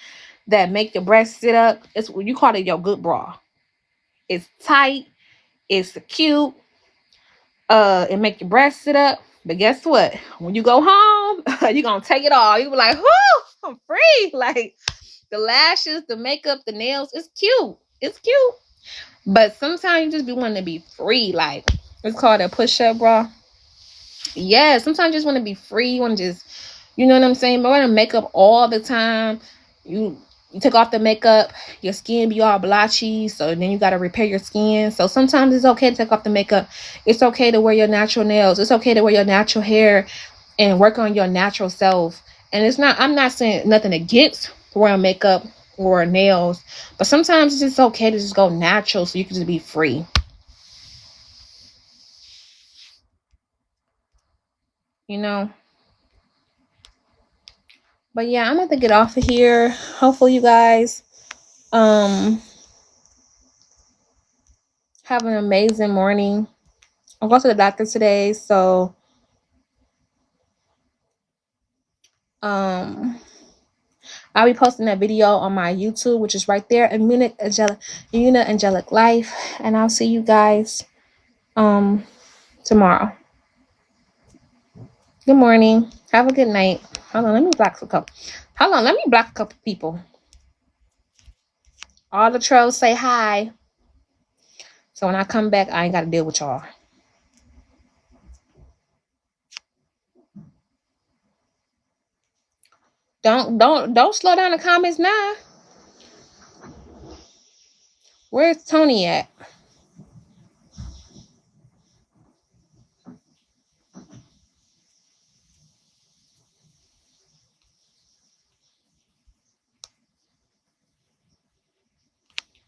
that make your breasts sit up. You call it your good bra. It's tight. It's cute. It make your breasts sit up. But guess what? When you go home, you're gonna take it all. You be like, whoo, I'm free. Like, the lashes, the makeup, the nails, it's cute. It's cute. But sometimes you just be wanting to be free. Like, it's called a push-up bra. Yeah, sometimes you just want to be free. You want to just, you know what I'm saying? But wearing makeup all the time, you take off the makeup, your skin be all blotchy, so then you got to repair your skin. So sometimes it's okay to take off the makeup. It's okay to wear your natural nails. It's okay to wear your natural hair and work on your natural self. And I'm not saying nothing against wearing makeup or nails, but sometimes it's just okay to just go natural so you can just be free. But yeah, I'm going to get off of here. Hopefully you guys have an amazing morning. I'm going to the doctor today, so I'll be posting that video on my YouTube, which is right there, Immunity Angelic Life, and I'll see you guys tomorrow. Good morning. Have a good night. Hold on, let me block a couple. Hold on, let me block a couple people. All the trolls say hi. So when I come back, I ain't got to deal with y'all. Don't slow down the comments now. Where's Tony at?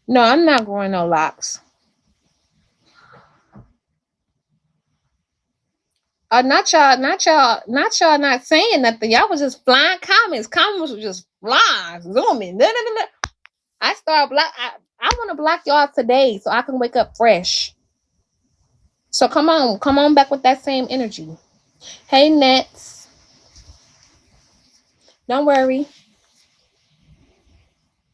No, I'm not growing no locks. Not y'all not saying nothing. Y'all was just flying comments. Comments were just flying, zooming. I want to block y'all today so I can wake up fresh. So come on back with that same energy. Hey, Nets. Don't worry.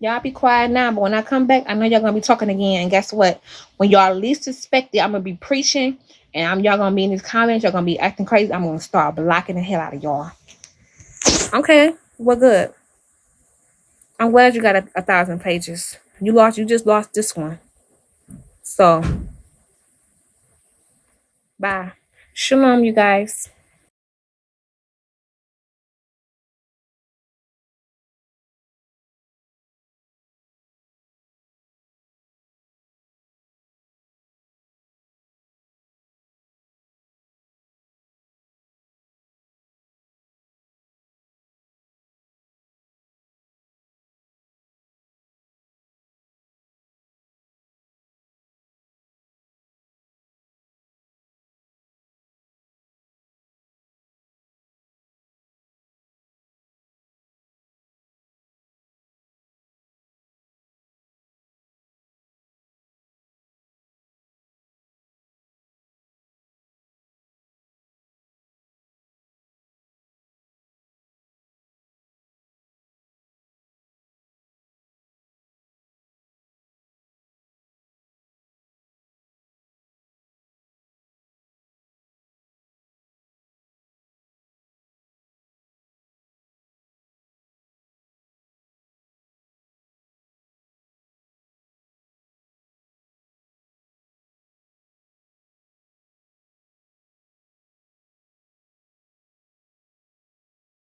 Y'all be quiet now, but when I come back, I know y'all gonna be talking again. And guess what? When y'all least suspect it, I'm gonna be preaching, and y'all gonna be in these comments. Y'all gonna be acting crazy. I'm gonna start blocking the hell out of y'all. Okay, well, good. I'm glad you got 1,000 pages. You just lost this one. So, bye. Shalom, you guys.